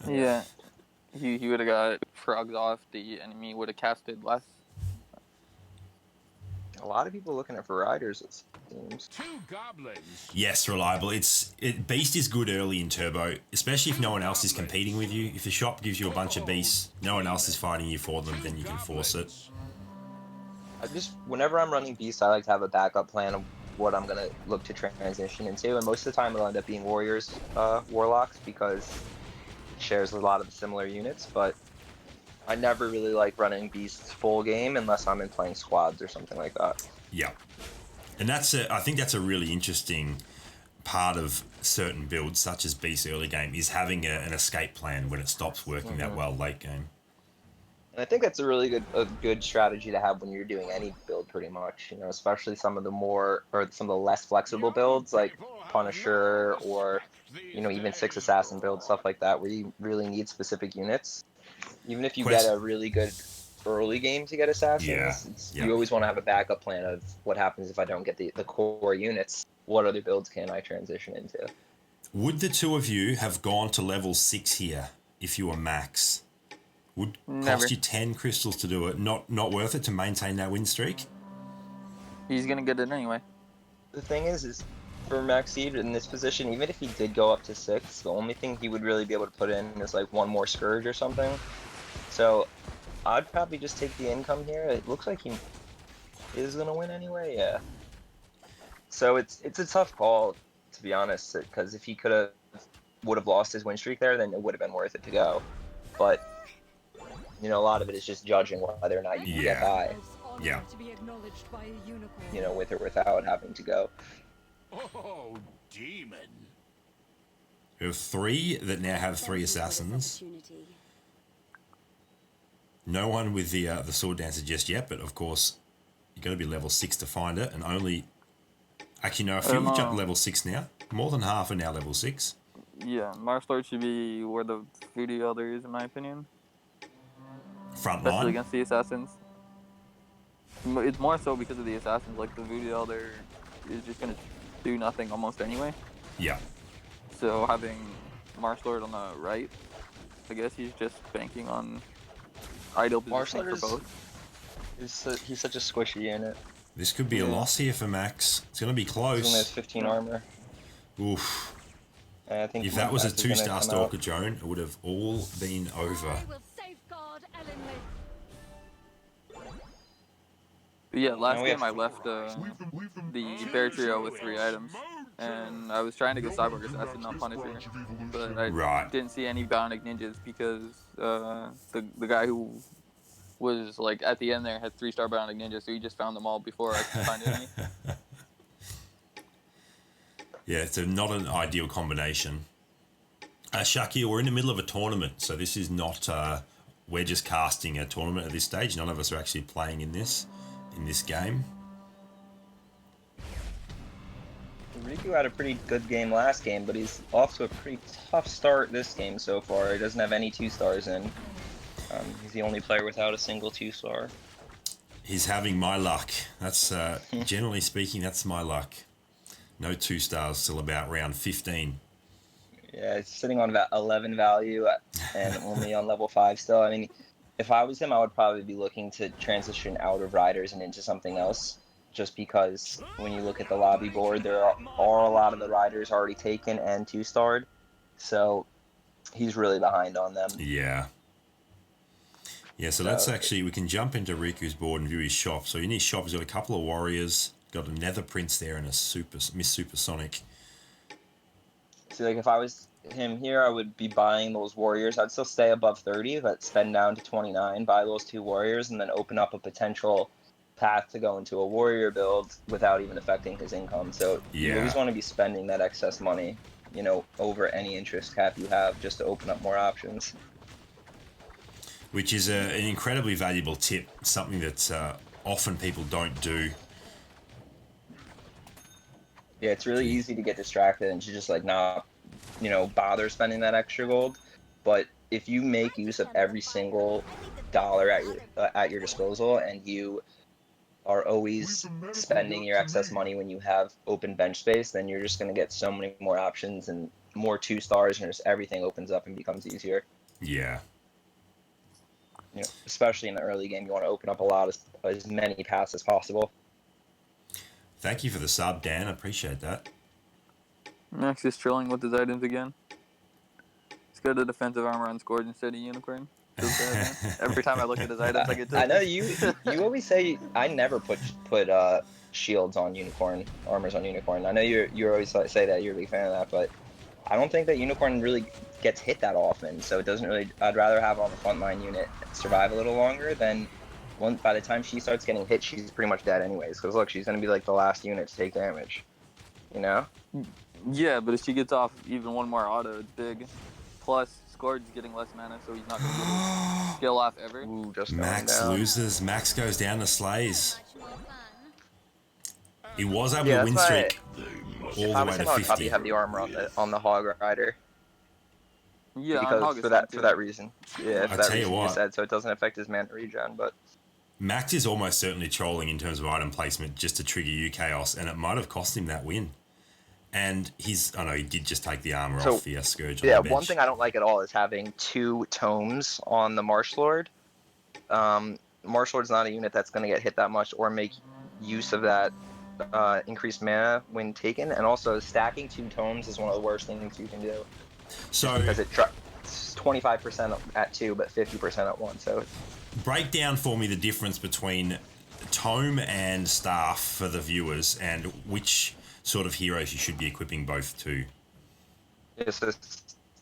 Yeah. He would have got frogs off, the enemy would have casted less. A lot of people looking at for Riders, it seems. Yes, reliable. Beast is good early in Turbo, especially if no one else is competing with you. If the shop gives you a bunch of beasts, no one else is fighting you for them, then you can force it. Whenever I'm running Beast, I like to have a backup plan of what I'm gonna look to transition into, and most of the time it'll end up being Warriors, Warlocks, because it shares a lot of the similar units, but I never really like running Beasts full game unless I'm in playing squads or something like that. Yeah. And I think that's a really interesting part of certain builds, such as Beast early game, is having an escape plan when it stops working that well late game. And I think that's a good strategy to have when you're doing any build, pretty much. You know, especially some of the less flexible builds like Punisher or even 6 Assassin builds, stuff like that, where you really need specific units. Even if you get a really good early game to get Assassins, you always want to have a backup plan of what happens if I don't get the core units. What other builds can I transition into? Would the two of you have gone to level 6 here if you were max? Would cost you 10 crystals to do it. Not worth it to maintain that win streak? He's gonna get it anyway. The thing is for Maxide in this position, even if he did go up to 6, the only thing he would really be able to put in is like one more Scourge or something. So I'd probably just take the income here. It looks like he is gonna win anyway. Yeah. So it's a tough call, to be honest, because if he would have lost his win streak there, then it would have been worth it to go. But a lot of it is just judging whether or not you can get by. Yeah. With or without having to go. Oh, demon. We have 3 that now have 3 assassins. No one with the sword dancer just yet, but of course you got to be level 6 to find it, and only actually no, a few have jumped to level 6 now. More than half are now level 6. Yeah, Marslord should be where the Voodoo Elder is, in my opinion. Front Especially line. against the assassins. It's more so because of the assassins. Like the Voodoo Elder is just gonna do nothing almost anyway. Yeah. So having Marslord on the right, I guess he's just banking on idle positioning for both. He's such a squishy unit. This could be a loss here for Max. It's going to be He only has close. 15 armor. Oof. I think If that was a Max is gonna 2-star come Stalker out. Joan, it would have all been over. I will safeguard Ellenwood. But yeah, last And we game have- I left the Bear Trio with 3 items, and I was trying to get Cyborg Assassin on Punisher, but I Right. didn't see any Bionic Ninjas because the guy who was like at the end there had 3-star Bionic Ninjas, so he just found them all before I could find any. Yeah, it's not an ideal combination. Shakir, we're in the middle of a tournament, so this is not... we're just casting a tournament at this stage. None of us are actually playing in this game. Riku had a pretty good game last game, but he's off to a pretty tough start this game so far. He doesn't have any 2-stars in. He's the only player without a single 2-star. He's having my luck. That's, generally speaking, that's my luck. No 2-stars till about round 15. Yeah, he's sitting on about 11 value and only on level 5 still. I mean, if I was him, I would probably be looking to transition out of Riders and into something else. Just because when you look at the lobby board, there are a lot of the Riders already taken and 2-starred. So he's really behind on them. Yeah. Yeah, so let's actually... We can jump into Riku's board and view his shop. So in his shop, he's got a couple of Warriors, got a Nether Prince there and a Miss Supersonic. So like if I was him here, I would be buying those warriors. I'd still stay above 30, but spend down to 29, buy those 2 warriors, and then open up a potential path to go into a warrior build without even affecting his income. So you always Yeah. want to be spending that excess money, over any interest cap you have, just to open up more options. Which is an incredibly valuable tip, something that often people don't do. Yeah, it's really easy to get distracted and to just like not, bother spending that extra gold. But if you make use of every single dollar at your disposal, and you are always spending your excess money when you have open bench space, then you're just going to get so many more options and more 2 stars, and just everything opens up and becomes easier. Yeah. Especially in the early game, you want to open up as many paths as possible. Thank you for the sub, Dan. I appreciate that. Max is trolling with his items again. Let's go to defensive armor on Scourge instead of Unicorn. Feels bad, man. Every time I look at his items, I get I know tilted. you always say I never put shields on Unicorn, armors on Unicorn. I know you always say that you're a big fan of that, but I don't think that Unicorn really gets hit that often, so it doesn't really. I'd rather have on the frontline unit survive a little longer than by the time she starts getting hit, she's pretty much dead anyways. Because look, she's gonna be like the last unit to take damage. Yeah, but if she gets off even one more auto, it's big. Plus, Scourge's getting less mana, so he's not gonna get his skill off ever. Ooh, just Max going down. loses. Max goes down to Slays. He was able Yeah, to win that's why. streak all If the I way was to him, I would probably 50. have the armor on the Hog Rider. Yeah, on Because August for that reason. Yeah, for I that tell you reason you what. said, so it doesn't affect his mana regen. But Max is almost certainly trolling in terms of item placement just to trigger you chaos, and it might have cost him that win. And he did just take the armor off the Scourge on the bench. one thing I don't like at all is having 2 tomes on the Marsh Lord. Marsh Lord's not a unit that's going to get hit that much or make use of that increased mana when taken. And also, stacking 2 tomes is one of the worst things you can do. So because it's 25% at 2, but 50% at 1. So break down for me the difference between tome and staff for the viewers, and which sort of heroes you should be equipping both to. so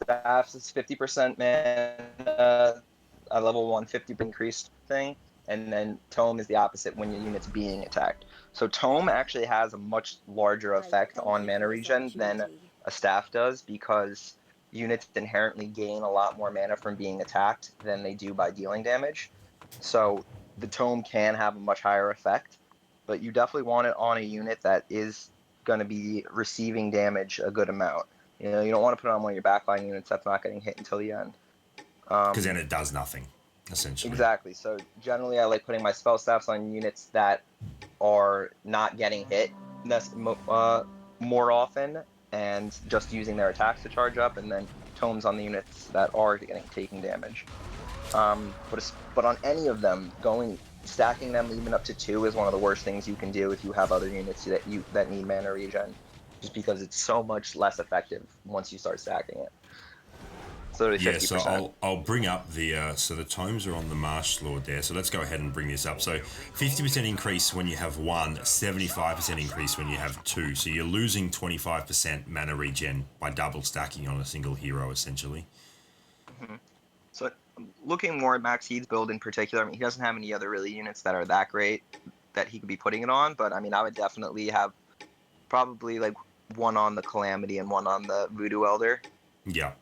staff is 50% mana, a level 1 50 increased thing, and then tome is the opposite when your unit's being attacked. So tome actually has a much larger effect on mana regen than a staff does, because units inherently gain a lot more mana from being attacked than they do by dealing damage. So the tome can have a much higher effect, but you definitely want it on a unit that is going to be receiving damage a good amount. You don't want to put it on one of your backline units that's not getting hit until the end. Because then it does nothing, essentially. Exactly. So generally, I like putting my spell staffs on units that are not getting hit more often, and just using their attacks to charge up, and then tomes on the units that are taking damage. But on any of them, stacking them even up to 2 is one of the worst things you can do if you have other units that need mana regen, just because it's so much less effective once you start stacking it. So 50%. So I'll bring up the so the tomes are on the Marsh Lord there. So let's go ahead and bring this up. So 50% increase when you have 1, 75% increase when you have 2. So you're losing 25% mana regen by double stacking on a single hero, essentially. Mm-hmm. So looking more at Max Heed's build in particular, I mean, he doesn't have any other really units that are that great that he could be putting it on, but I mean, I would definitely have probably like 1 on the Calamity and 1 on the Voodoo Elder. Yeah.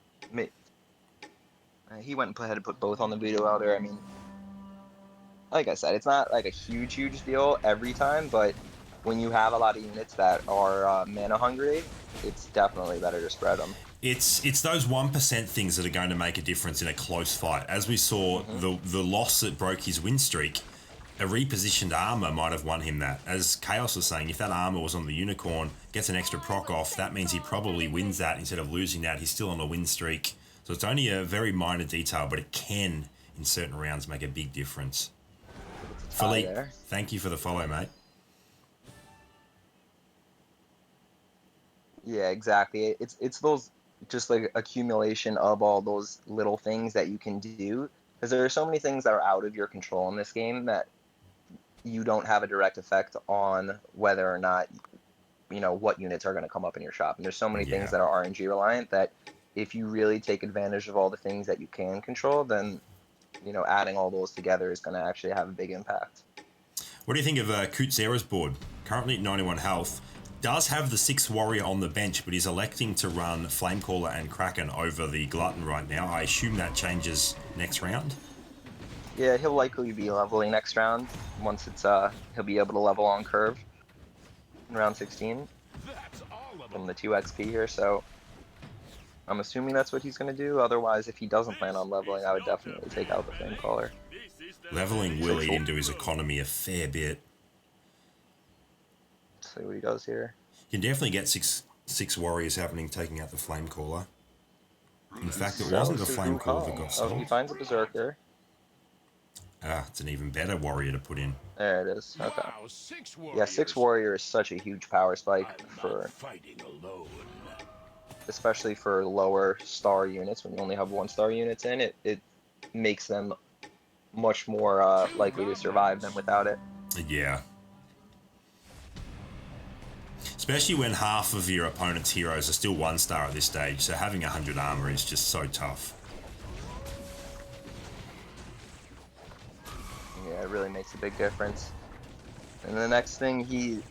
He went ahead and put both on the Voodoo Elder. I mean, like I said, it's not like a huge deal every time, but when you have a lot of units that are mana hungry, it's definitely better to spread them. It's those 1% things that are going to make a difference in a close fight. As we saw, the loss that broke his win streak, a repositioned armor might have won him that. As Chaos was saying, if that armor was on the Unicorn, gets an extra proc off, that means he probably wins that instead of losing that. He's still on a win streak. So it's only a very minor detail, but it can, in certain rounds, make a big difference. Philippe, thank you for the follow, mate. Yeah, exactly. It's those just like accumulation of all those little things that you can do, because there are so many things that are out of your control in this game that you don't have a direct effect on whether or not what units are going to come up in your shop. And there's so many things that are RNG reliant that if you really take advantage of all the things that you can control, then adding all those together is going to actually have a big impact. What do you think of Kutzera's board? Currently at 91 health. Does have the 6th warrior on the bench, but he's electing to run Flamecaller and Kraken over the Glutton right now. I assume that changes next round. Yeah, he'll likely be leveling next round. Once it's he'll be able to level on curve in round 16 from the 2 XP here. So I'm assuming that's what he's going to do. Otherwise, if he doesn't plan on leveling, I would definitely take out the Flamecaller. Leveling will eat into his economy a fair bit. See what he does here. You can definitely get six warriors happening taking out the Flamecaller. In fact, it wasn't the Flamecaller that got stopped. Oh, he finds a Berserker. Ah, it's an even better warrior to put in. There it is. Okay. Yeah, 6 warrior is such a huge power spike especially for lower star units. When you only have 1-star units in it, it makes them much more likely to survive than without it. Yeah. Especially when half of your opponent's heroes are still 1-star at this stage, so having 100 armor is just so tough. Yeah, it really makes a big difference. And the next thing he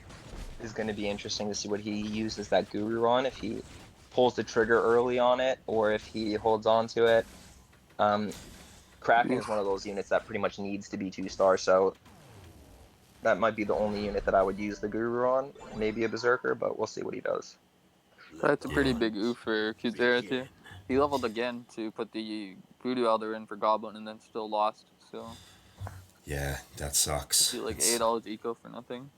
is going to be interesting to see what he uses that Guru on, if he pulls the trigger early on it or if he holds on to it. Kraken is one of those units that pretty much needs to be 2-star, so that might be the only unit that I would use the Guru on. Maybe a Berserker, but we'll see what he does. That's a pretty big oof for Kutzera too. He leveled again to put the Voodoo Elder in for Goblin and then still lost, so... Yeah, that sucks. Like $8 eco for nothing.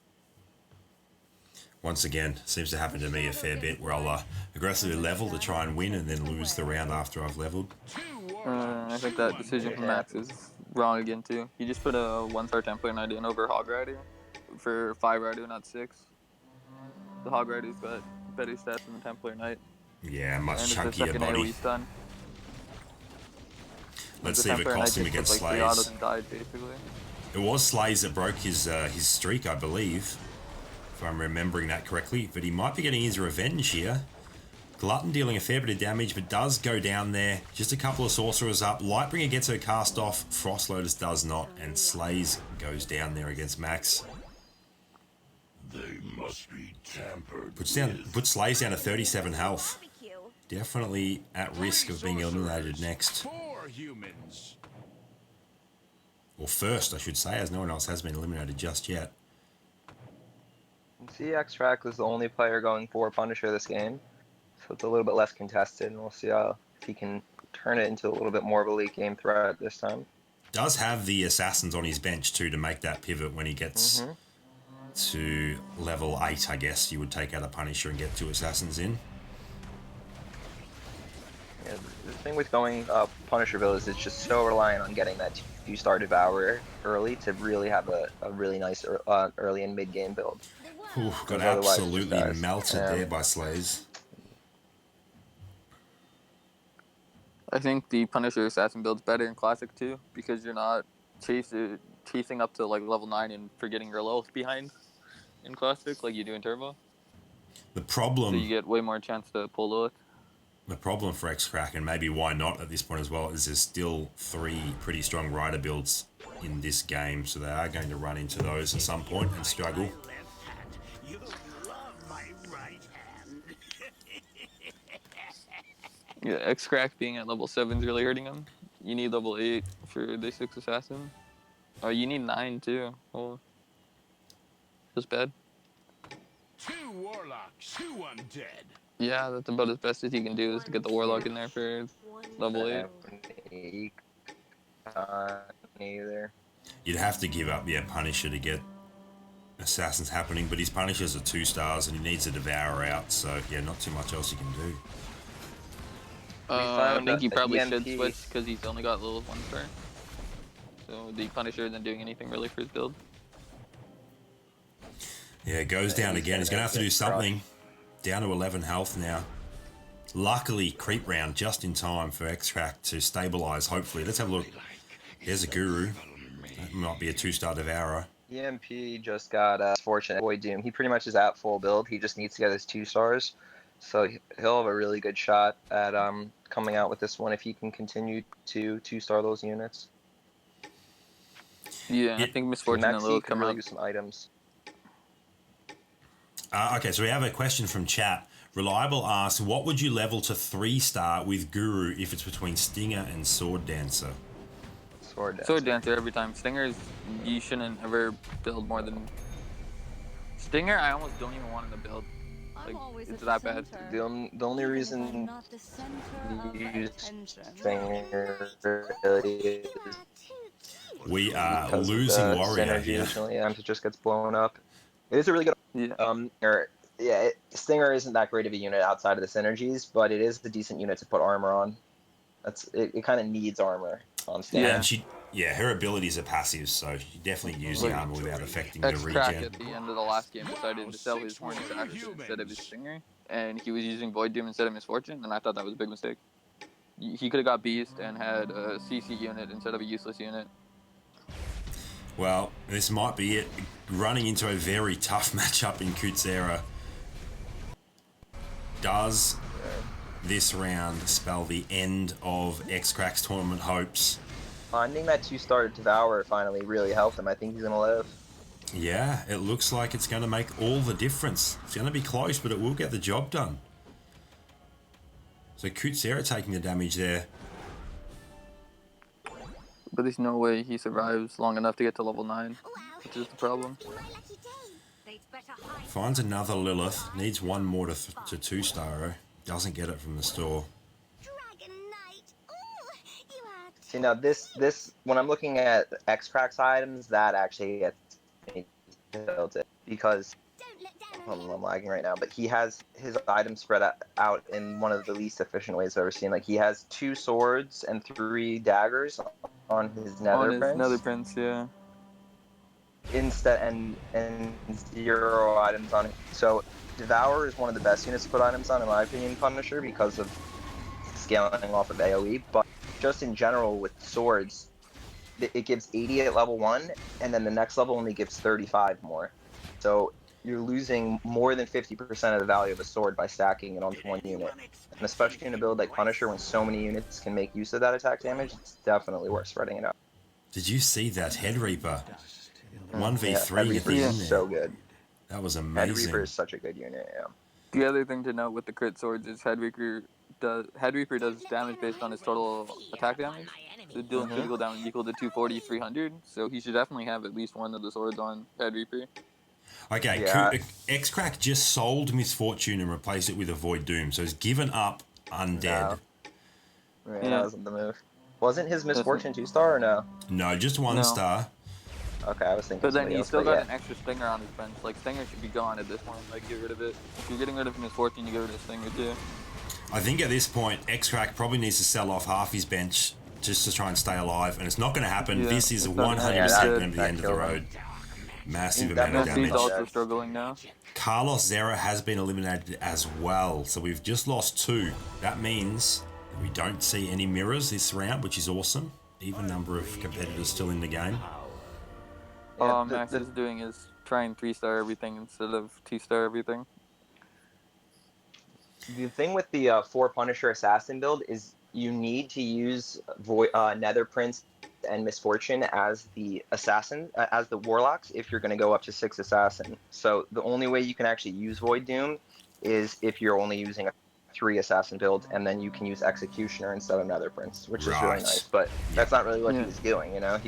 Once again, seems to happen to me a fair bit where I'll aggressively level to try and win and then lose the round after I've leveled. I think that decision from Max is wrong again too. He just put a 1-star Templar Knight in over Hog Rider for 5 Rider, not 6. The Hog Rider's got better stats than the Templar Knight. Yeah, much and chunkier it's the second body. AoE stun. Let's see if it costs him against Slays. Died, basically. It was Slays that broke his streak, I believe, if I'm remembering that correctly. But he might be getting his revenge here. Glutton dealing a fair bit of damage, but does go down there. Just a couple of Sorcerers up. Lightbringer gets her cast off. Frost Lotus does not, and Slays goes down there against Max. They must be tampered. Puts Slays down to 37 health. Definitely at risk of being eliminated next. Or first, I should say, as no one else has been eliminated just yet. X-Track was the only player going for Punisher this game, so it's a little bit less contested, and we'll see if he can turn it into a little bit more of a late game threat this time. Does have the Assassins on his bench too to make that pivot when he gets to level 8, I guess. You would take out a Punisher and get 2 Assassins in. Yeah, the thing with going Punisher build is it's just so reliant on getting that 2-star Devourer early to really have a really nice early and mid-game build. Ooh, got absolutely melted there by Slays. I think the Punisher Assassin build's better in Classic too, because you're not chasing up to like level 9 and forgetting your levels behind in Classic like you do in Turbo. The problem... So you get way more chance to pull Lilith. The problem for X-Crack, and maybe why not at this point as well, is there's still 3 pretty strong rider builds in this game, so they are going to run into those at some point and struggle. Yeah, X-Crack being at level 7 is really hurting him. You need level 8 for the 6 Assassin. Oh, you need 9 too. Oh, that's bad. 2 Warlocks, 2 Undead. Yeah, that's about as best as you can do is to get the Warlock in there for level 8. Neither. You'd have to give up, Punisher to get Assassins happening, but his Punisher's are 2 stars and he needs a Devourer out, so yeah, not too much else you can do. I think he probably should switch because he's only got little 1-star. So the Punisher isn't doing anything really for his build. Yeah, it goes down again. He's going to have to do something. Down to 11 health now. Luckily, creep round just in time for X-Track to stabilise, hopefully. Let's have a look. There's a Guru. That might be a 2-star Devourer. EMP just got fortunate. Boy Doom, he pretty much is at full build. He just needs to get his 2 stars. So he'll have a really good shot at coming out with this one if he can continue to 2-star those units. Yeah, I think Misfortune and Mexi Lilith could come really out. use some items. Okay, so we have a question from chat. Reliable asks, what would you level to 3-star with Guru if it's between Stinger and Sword Dancer? Sword Dancer every time. Stingers, you shouldn't ever build more than... Stinger, I almost don't even want him to build. Like, it's that bad. The only reason you use Stinger really is We are because of losing the Warrior synergy here. additionally. It just gets blown up. It is a really good. Yeah. Stinger isn't that great of a unit outside of the synergies, but it is a decent unit to put armor on. It kind of needs armor on Stinger. And her abilities are passive, so you definitely use the armor without affecting the X-Crack regen. at the end of the last game decided to sell his Horn Assassin instead of his Stinger, and he was using Void Doom instead of Misfortune, and I thought that was a big mistake. He could have got Beast and had a CC unit instead of a useless unit. Well, this might be it. Running into a very tough matchup in Kutsera. Does this round spell the end of X-Crack's tournament hopes? Finding that 2-star Devourer finally really helped him. I think he's going to live. Yeah, it looks like it's going to make all the difference. It's going to be close, but it will get the job done. So Kutsera taking the damage there. But there's no way he survives long enough to get to level 9, which is the problem. Finds another Lilith. Needs one more to 2-star her. Doesn't get it from the store. See, now this when I'm looking at X-Crack's items, that actually gets me tilted because I'm lagging right now, but he has his items spread out in one of the least efficient ways I've ever seen. Like, he has 2 swords and 3 daggers on his Nether Prince. Yeah. Instead, and 0 items on it. So Devour is one of the best units to put items on, in my opinion, Punisher, because of scaling off of AoE, but just in general with swords, it gives 80 at level 1, and then the next level only gives 35 more. So you're losing more than 50% of the value of a sword by stacking it onto one unit. And especially in a build like Punisher, when so many units can make use of that attack damage, it's definitely worth spreading it out. Did you see that Head Reaper? 1v3 Head Reaper is so good. That was amazing. Head Reaper is such a good unit, yeah. The other thing to note with the crit swords is Head Reaper does damage based on his total attack damage. So dealing physical damage equal to 240, 300. So he should definitely have at least one of the swords on Head Reaper. Okay, Yeah. X-Crack just sold Misfortune and replaced it with a Void Doom, so he's given up Undead. Yeah, that wasn't the move. Wasn't his Misfortune 2-star or no? No, just 1-star. Okay, I was thinking. But then he still got an extra Stinger on his bench. Like, Stinger should be gone at this point. Like, get rid of it. If you're getting rid of Misfortune, you get rid of Stinger too. I think at this point, X-Crack probably needs to sell off half his bench just to try and stay alive, and it's not going to happen. Yeah, this is it's 100% not going gonna to happen. be the end of the road. Massive He's amount of definitely He's damage. also struggling now. Carlos Zera has been eliminated as well, so we've just lost 2. That means we don't see any mirrors this round, which is awesome. Even number of competitors still in the game. All Max is doing is trying 3-star everything instead of 2-star everything. The thing with the 4 Punisher Assassin build is you need to use Nether Prince and Misfortune as the assassin, as the warlocks, if you're going to go up to 6 assassin. So the only way you can actually use Void Doom is if you're only using a 3 assassin build, and then you can use Executioner instead of Nether Prince, which is really nice. But that's not really what he was doing, you know.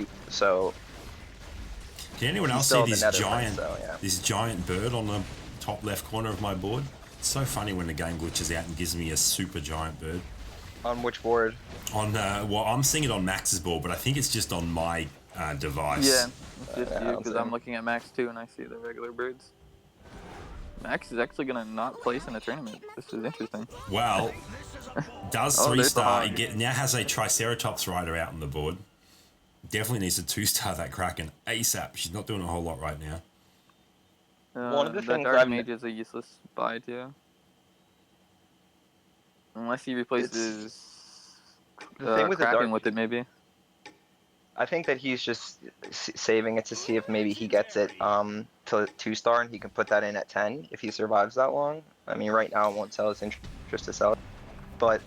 Can anyone else see this giant bird on the top left corner of my board? It's so funny when the game glitches out and gives me a super giant bird. On which board? On well, I'm seeing it on Max's board, but I think it's just on my device. Yeah, it's just you, because I'm looking at Max too, and I see the regular birds. Max is actually gonna not place in a tournament. This is interesting. Well, does Oh, there's 3-star. the hog. Now has a Triceratops rider out on the board. Definitely needs to 2-star that Kraken ASAP. She's not doing a whole lot right now. One of the things Dark I've- Mage is a useless buy too. Unless he replaces The thing with the Kraken Dark- with it, maybe. I think that he's just saving it to see if maybe he gets it to 2-star, and he can put that in at 10 if he survives that long. I mean, right now it won't sell his interest to sell it, but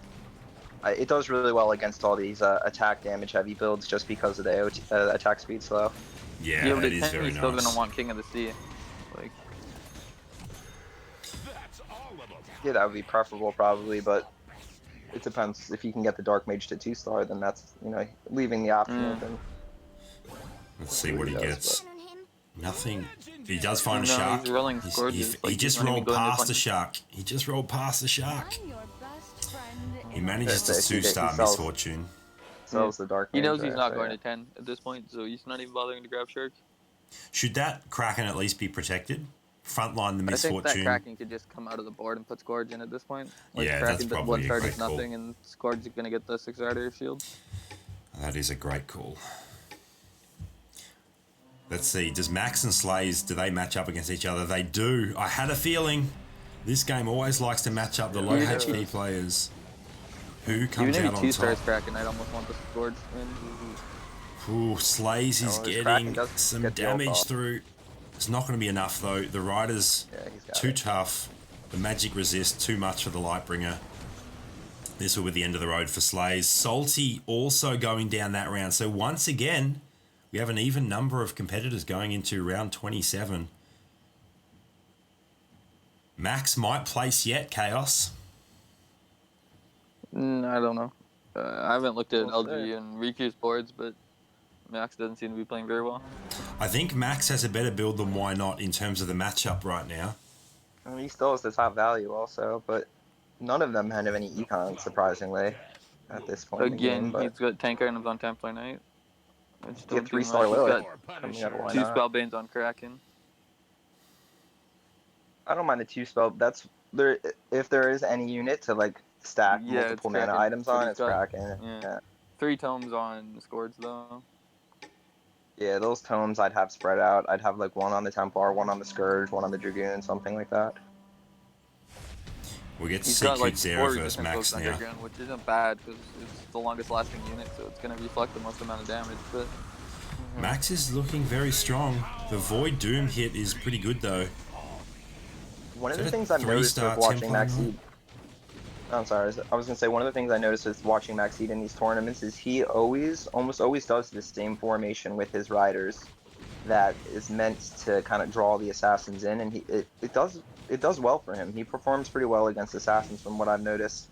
It does really well against all these attack damage heavy builds just because of the attack speed slow. Yeah, Yeah, but that at is 10, very he's still nice. gonna want King of the Sea. Like, That's all of them. Yeah, that would be preferable probably, but it depends. If you can get the Dark Mage to 2-star, then that's, you know, leaving the option open. Let's see what he gets. Nothing. He does you find a know, shark. he's rolling Scourges. He Like, just he's not even rolled going to past the punish. shark. He just rolled past the shark. I'm your best friend He in manages to That's it. He 2-star sells- Misfortune. Sells the Dark He Mage knows he's there, not so going yeah. to 10 at this point, so he's not even bothering to grab Shark. Should that Kraken at least be protected? Frontline the I think that Misfortune. Kraken could just come out of the board and put Scourge in at this point. Like, Yeah, Kraken that's does probably a 1 star great is call. nothing, and Scourge is going to get the 6 Rider shield. That is a great call. Let's see. Does Max and Slays, do they match up against each other? They do. I had a feeling. This game always likes to match up the low Even if HP it's- players. Who comes Even out if on he 2 stars top? Kraken, I'd almost want the Scourge in. Ooh, Slays is No, his Kraken getting does some get the ult damage off. through. It's not going to be enough though. The Rider's Yeah, he's got too it. tough. The magic resist too much for the Lightbringer. This will be the end of the road for Slays. Salty also going down that round. So once again, we have an even number of competitors going into round 27. Max might place yet, Chaos. I don't know. I haven't looked at We'll LG see. and Riku's boards, but Max doesn't seem to be playing very well. I think Max has a better build than Why Not in terms of the matchup right now. I mean, he still has the top value also, but none of them have any econ, surprisingly, at this point in the game. Again, But he's got tank items on Templar Knight. Which get don't do 3-star much. He's Lilith got coming out of Why 2 Not? Spellbanes on Kraken. I don't mind the 2-spell. That's there. If there is any unit to like stack Yeah, multiple it's mana Kraken, items but on, he's it's got- Kraken. yeah. Yeah. 3 tomes on Scourge, though. Yeah, those tomes I'd have spread out. I'd have like one on the Templar, one on the Scourge, one on the Dragoon, something like that. We get to He's see got like Kudzera 4 versus resistance Max books now. underground, which isn't bad because it's the longest lasting unit, so it's going to reflect the most amount of damage. But Max is looking very strong. The Void Doom hit is pretty good though. One of Is the that a things I've noticed 3-star with watching Templar Maxeed. I'm sorry. I was gonna say one of the things I noticed with watching Maxeed in these tournaments is he almost always does the same formation with his riders that is meant to kind of draw the assassins in, and it does well for him. He performs pretty well against assassins from what I've noticed.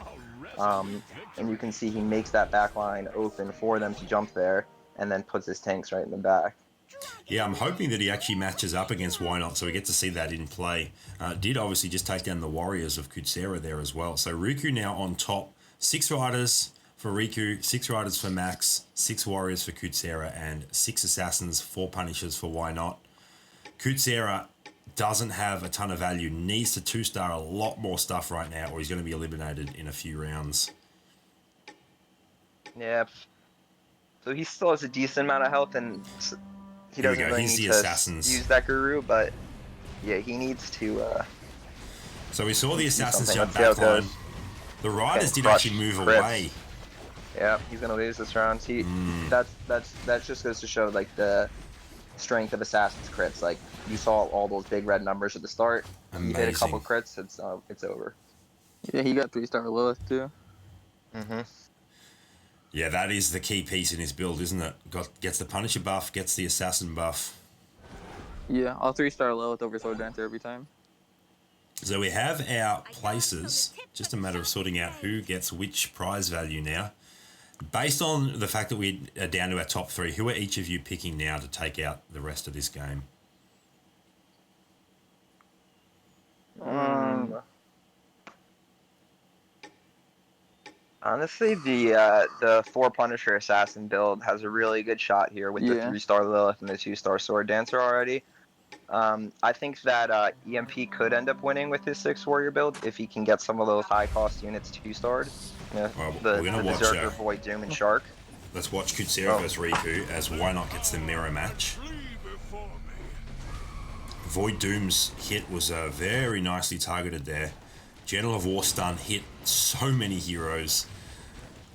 And you can see he makes that back line open for them to jump there, and then puts his tanks right in the back. Yeah, I'm hoping that he actually matches up against Why Not, so we get to see that in play. Did obviously just take down the Warriors of Kudzera there as well. So Riku now on top. 6 Riders for Riku, 6 Riders for Max, 6 Warriors for Kudzera, and 6 Assassins, 4 Punishers for Why Not. Kudzera doesn't have a ton of value, needs to 2-star a lot more stuff right now, or he's going to be eliminated in a few rounds. Yeah. So he still has a decent amount of health, and he Here we doesn't go, really here's need the to Assassins. use that Guru, but yeah, he needs to. So we saw the Assassins something. jump Let's see how it backline. goes. The Riders Getting did crushed. actually move Crits. away. Yeah, he's gonna lose this round. That just goes to show like the strength of Assassin's crits. Like you saw all those big red numbers at the start. You hit a couple Amazing. crits, it's over. yeah, he got 3-star Lilith too. Mm-hmm. Yeah, that is the key piece in his build, isn't it? Gets the Punisher buff, gets the Assassin buff. Yeah, I'll 3-star Lilith over Sword Dancer every time. So we have our places, just a matter of sorting out who gets which prize value now. Based on the fact that we are down to our top 3, who are each of you picking now to take out the rest of this game? Honestly, the 4 Punisher Assassin build has a really good shot here with the Yeah. 3-star Lilith and the 2-star Sword Dancer already. I think that EMP could end up winning with his 6 Warrior build if he can get some of those high cost units 2-starred. Well, The we're gonna watch, Berserker, Void, Doom, and Shark. Let's watch Kudzera versus Riku as Why Not gets the mirror match. Void Doom's hit was very nicely targeted there. General of War stun hit so many heroes.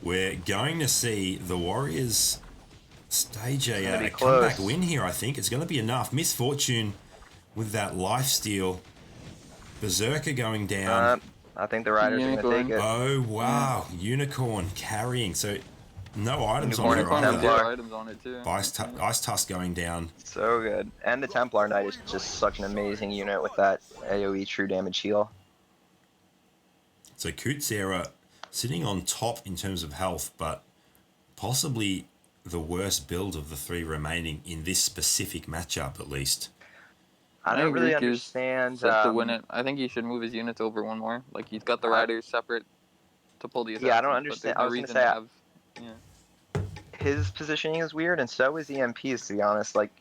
We're going to see the Warriors stage gonna be a comeback close. win here, I think. It's going to be enough. Misfortune with that lifesteal. Berserker going down. I think the riders are gonna take it. Oh wow, unicorn carrying. So no items on Unicorn there and either. Templar. Items on it too. Ice Tusk going down. So good. And the Templar Knight is just such an amazing unit with that AoE true damage heal. So Kutsera sitting on top in terms of health, but possibly the worst build of the three remaining in this specific matchup, at least. I don't really understand. Set to win it. I think he should move his units over one more. Like he's got the riders separate to pull the assassins. Yeah, I don't understand. But I was there's no gonna reason say to have. Yeah. his positioning is weird, and so is EMP's. To be honest, like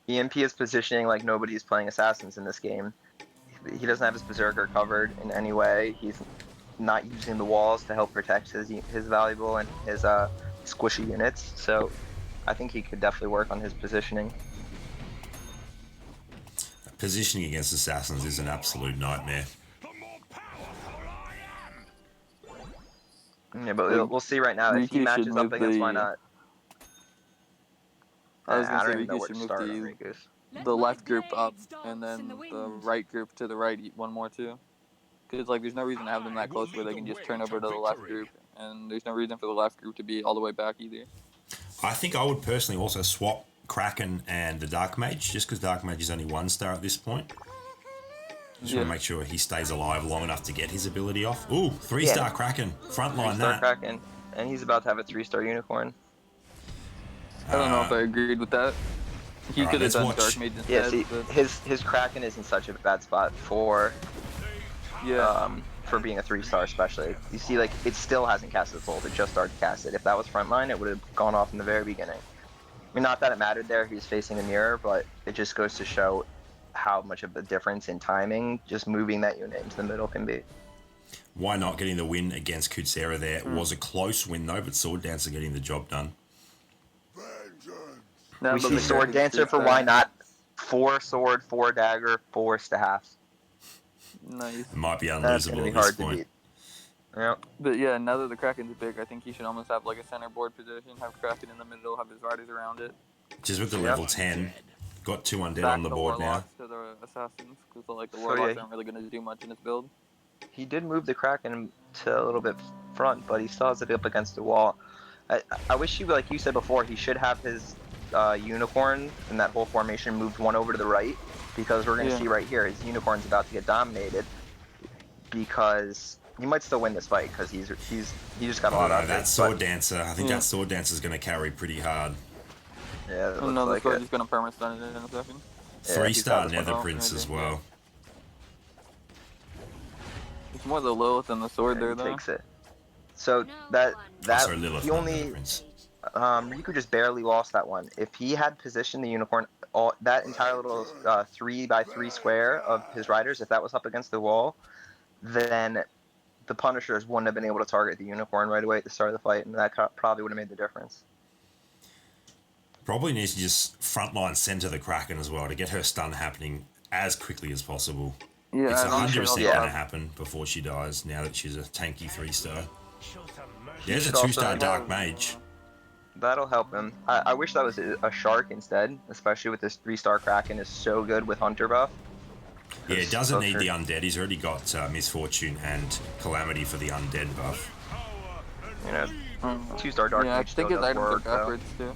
EMP is positioning like nobody's playing assassins in this game. He doesn't have his berserker covered in any way. He's not using the walls to help protect his valuable and his squishy units. So I think he could definitely work on his positioning. Positioning against assassins is an absolute nightmare. Yeah, but we'll see right now if he Riku matches should up move against why the- not. I was I gonna don't say even know Riku where should to move start on the Riku's. the left group up, and then the right group to the right one more too. Because like there's no reason to have them that close where they can just turn over to the left group, and there's no reason for the left group to be all the way back either. I think I would personally also swap Kraken and the Dark Mage, just because Dark Mage is only 1 star at this point. Just want to make sure he stays alive long enough to get his ability off. Ooh, 3-star Kraken. Frontline 3-star that. Kraken, and he's about to have a 3-star unicorn. I don't know if I agreed with that. He alright, could have let's done watch. Dark Mage instead. Yeah, see, but his Kraken is in such a bad spot for being a 3-star, especially. You see, like, it still hasn't casted its ult. It just started to cast it. If that was frontline, it would have gone off in the very beginning. I mean, not that it mattered there. He was facing the mirror, but it just goes to show how much of a difference in timing just moving that unit into the middle can be. Why not getting the win against Kutsera there? It was a close win though, but Sword Dancer getting the job done. No, We but see the Sword Kraken's Dancer for 3-star. why not? 4 sword, 4 dagger, 4 staff. Nice. It might be That's unlosable gonna be at this hard to point. beat. Yeah. But yeah, now that the Kraken's big, I think he should almost have like a center board position, have Kraken in the middle, have his riders around it. Just with the level 10, got 2 undead Back on the board now. Warlocks to the assassins, because like the So, Warlocks yeah. aren't really going to do much in his build. He did move the Kraken to a little bit front, but he still has it up against the wall. I wish he, like you said before, he should have his unicorn in that whole formation moved one over to the right, because we're going to see right here his unicorn's about to get dominated, because he might still win this fight because he just got a lot out of it. That Sword Dancer, I think that Sword Dancer is going to carry pretty hard. Yeah, that Oh looks no, the like sword it. is going to perma-stun it in a second. Yeah, 3-star he's got Nether this one. Prince as well. It's more the Lilith than the sword there, He though. takes it. So Sorry, Lilith, he not only Nether Prince. Riku just barely lost that one. If he had positioned the unicorn, that entire little 3x3 square of his riders, if that was up against the wall, then the Punishers wouldn't have been able to target the unicorn right away at the start of the fight, and that probably would have made the difference. Probably needs to just frontline center the Kraken as well to get her stun happening as quickly as possible. Yeah, It's and I'm sure 100% he'll going to have- happen before she dies, now that she's a tanky 3-star. Show some mercy. There's a should also 2-star have- Dark Mage. That'll help him. I wish that was a Shark instead, especially with this 3-star Kraken is so good with Hunter buff. Yeah, it doesn't need Sure. the undead. He's already got Misfortune and Calamity for the undead buff. You know, 2-star Dark Yeah, I Mage think still his does items are work, though. backwards, too.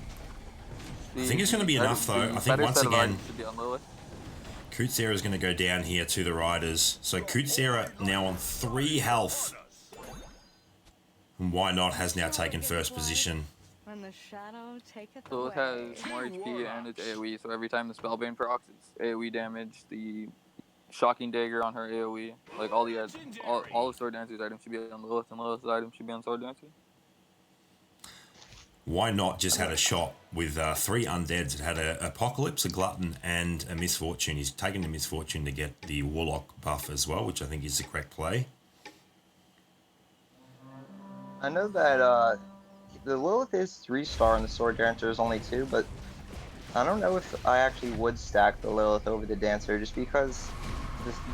I think it's going to be enough, though. I think once again, should be on Lilith. Kutsera is going to go down here to the riders. So Kutsera now on 3 health. And Why Not has now taken first position. When the shadow taketh Lilith away. has more HP and it's AoE, so every time the Spellbane procs, it's AoE damage. The Shocking Dagger on her AoE. Like, all the Sword Dancer's items should be on Lilith, and Lilith's items should be on Sword Dancer. Why Not just had a shot with 3 undeads. It had a Apocalypse, a Glutton, and a Misfortune. He's taken the Misfortune to get the Warlock buff as well, which I think is the correct play. I know that the Lilith is 3-star and the Sword Dancer is only 2, but I don't know if I actually would stack the Lilith over the Dancer, just because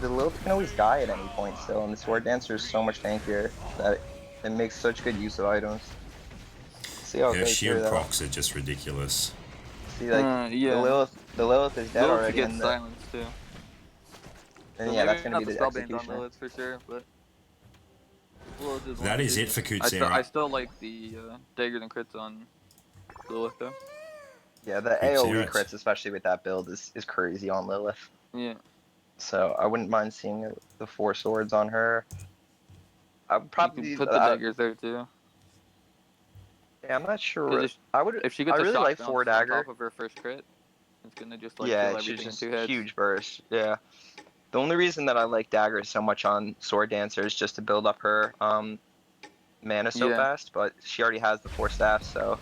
the Lilith can always die at any point still, and the Sword Dancer is so much tankier that it makes such good use of items. See how it Her goes shield through, though. procs are just ridiculous. See, like, yeah. the Lilith is dead Lilith already, gets and silence, too. and So yeah, maybe that's gonna not be the Spellbane's on execution. Lilith for sure, but Lilith is That is it for Kutsera. I still like the daggers and crits on Lilith though. Yeah, the Good AoE carrots. crits, especially with that build, is crazy on Lilith. Yeah. So I wouldn't mind seeing the 4 swords on her. I would You probably could put the daggers there too. yeah, I'm not 'Cause sure. if she gets I a really shock like bounce 4 on dagger. top of her first crit, it's gonna just like Yeah, kill she's everything in just 2 hits. huge burst. Yeah. The only reason that I like dagger so much on sword dancer is just to build up her mana so Yeah. fast, but she already has the 4 staffs, so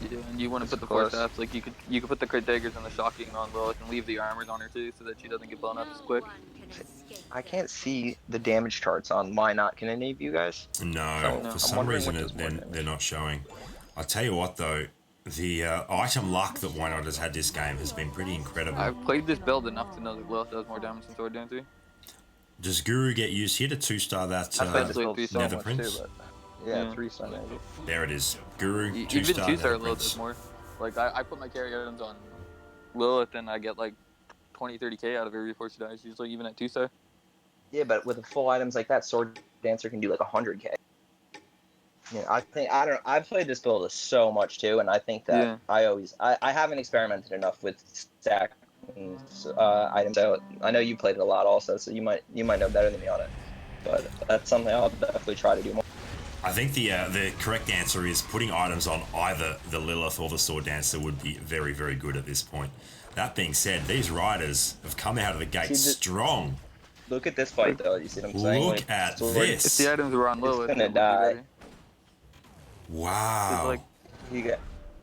Yeah, and you want to it's put the 4 close. staffs, like you could put the crit daggers and the shocking on Lilith and leave the armors on her too, so that she doesn't get blown up as quick. I can't see the damage charts on Why Not. Can any of you guys? No, So, for I'm some wondering reason which is more they're damage. not showing. I'll tell you what though, the item luck that Why Not has had this game has been pretty incredible. I've played this build enough to know that Lilith does more damage than sword dancer. Does Guru get used here to 2-star that I played this Actually, build 3 so Nether much Prince? too, but yeah, Yeah. 3-star magic. There it is. Guru, Even 2-star 2-star Nether Lilith does Prince. more. Like I put my carry items on Lilith and I get like 20-30k out of her before she dies, usually even at 2-star. Yeah, but with full items like that, sword dancer can do like 100k. Yeah, I've played this build so much too, and I think that Yeah. I haven't experimented enough with stacking items out. I know you played it a lot also, so you might know better than me on it. But that's something I'll definitely try to do more. I think the correct answer is putting items on either the Lilith or the Sword Dancer would be very, very good at this point. That being said, these riders have come out of the gate strong. Look at this fight though. You see what I'm saying? Look Like, at sword, this. If the items were on It's Lilith, gonna it would die. be ready. Wow. Like You get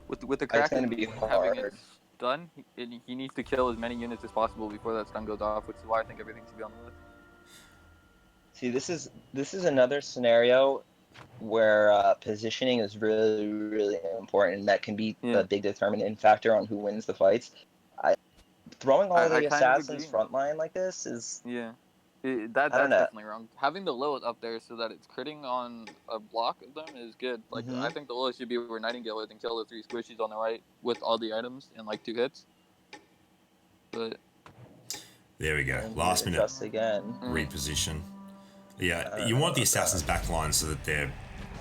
with the It's gonna Kraken be having hard. its stun, he needs to kill as many units as possible before that stun goes off, which is why I think everything should be on Lilith. See, this is another scenario where positioning is really, really important. That can be a big determinant factor on who wins the fights. Throwing all the I kind of assassins agree. frontline like this is That's I don't know. definitely wrong. Having the Lilith up there so that it's critting on a block of them is good. Like I think the Lilith should be where Nightingale is and kill the 3 squishies on the right with all the items in like 2 hits. But there we go. Last minute just again. reposition. Yeah, you want the assassins backline so that they're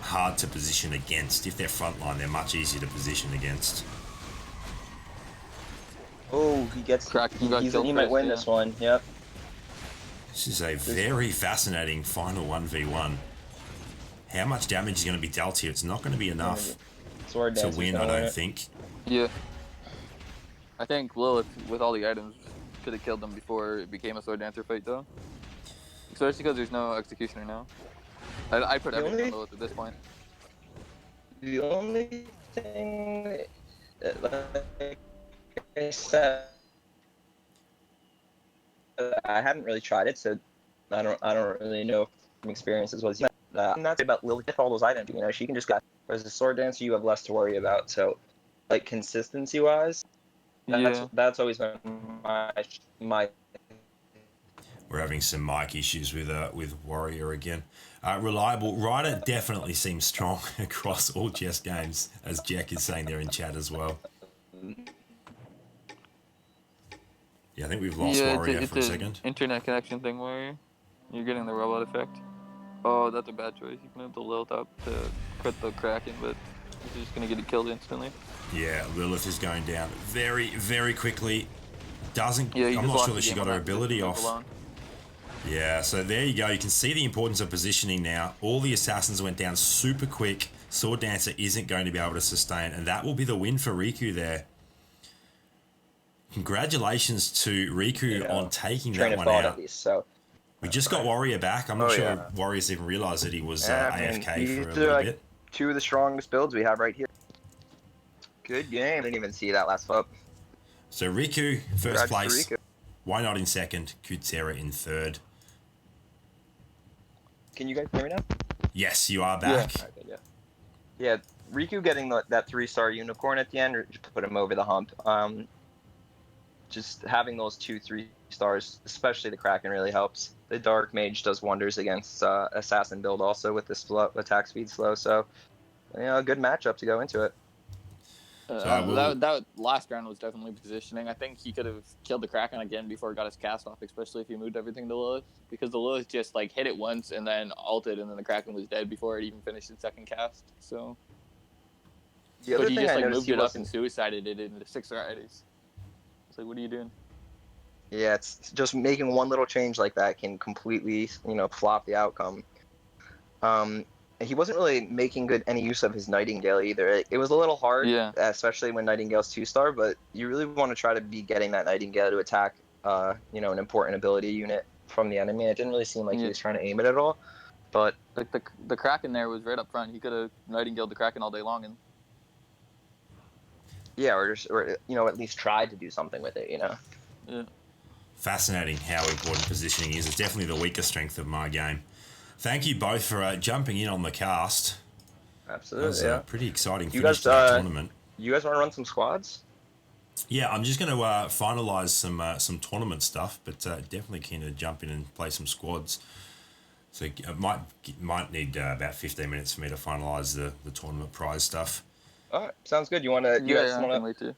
hard to position against. If they're frontline, they're much easier to position against. Oh, he gets Kraken he, got he killed might first, win yeah. this one. Yep. This is a very fascinating final 1v1. How much damage is going to be dealt here? It's not going to be enough Sword to Dancer's win, gonna I don't it. think. yeah, I think Lilith with all the items could have killed them before it became a sword dancer fight though. Especially because there's no executioner now. I put everything on Lilith at this point. The only thing, like I said, I haven't really tried it, so I don't really know from experience as well as you. And that's about Lilith with all those items. You know, she can just got. Whereas the sword dancer, you have less to worry about. So, like consistency wise, that's always been my. We're having some mic issues with Warrior again. Reliable Ryder definitely seems strong across all chess games, as Jack is saying there in chat as well. Yeah, I think we've lost Warrior for a second. Internet connection thing where you're getting the robot effect. Oh, that's a bad choice. You can move the Lilith up to crit the Kraken, but he's just gonna get it killed instantly. Yeah, Lilith is going down very, very quickly. I'm not sure that she got her ability off. Alone. Yeah, so there you go. You can see the importance of positioning now. All the assassins went down super quick. Sword Dancer isn't going to be able to sustain, and that will be the win for Riku there. Congratulations to Riku on taking that one out. At least, so. We just got Warrior back. I'm not sure Warriors even realised that he was AFK for a little bit. 2 of the strongest builds we have right here. Good game. I didn't even see that last flip. So Riku, first place. Why Not in second? Kutsera in third. Can you guys hear me now? Yes, you are back. Yeah, Riku getting that 3-star unicorn at the end just put him over the hump. Just having those 2-3 stars, especially the Kraken, really helps. The Dark Mage does wonders against Assassin build also with this attack speed slow. So, a good matchup to go into it. That last round was definitely positioning. I think he could have killed the Kraken again before it got his cast off, especially if he moved everything to Lilith. Because the Lilith just like hit it once and then ulted, and then the Kraken was dead before it even finished its second cast. So, The other but he thing just I like noticed moved he it up wasn't. and suicided it into 6 varieties. It's like, what are you doing? Yeah, it's just making one little change like that can completely, flop the outcome. He wasn't really making any use of his Nightingale either. It was a little hard, Yeah. especially when Nightingale's 2-star, but you really want to try to be getting that Nightingale to attack, an important ability unit from the enemy. It didn't really seem like he Yeah. was trying to aim it at all, but Like the Kraken there was right up front. He could have Nightingaled the Kraken all day long, and yeah, or at least tried to do something with it. yeah. Fascinating how important positioning is. It's definitely the weaker strength of my game. Thank you both for jumping in on the cast. Absolutely. That was Yeah. a pretty exciting You finish guys, to the tournament. you guys want to run some squads? Yeah, I'm just going to finalise some tournament stuff, but definitely keen to jump in and play some squads. So it might need about 15 minutes for me to finalise the tournament prize stuff. All right, sounds good. You want to? You guys I want can to? wait too.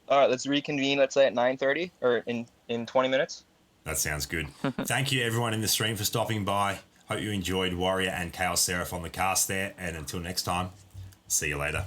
All right, let's reconvene. Let's say at 9:30 or in 20 minutes. That sounds good. Thank you everyone in the stream for stopping by. Hope you enjoyed Warrior and Chaos Seraph on the cast there, and until next time, see you later.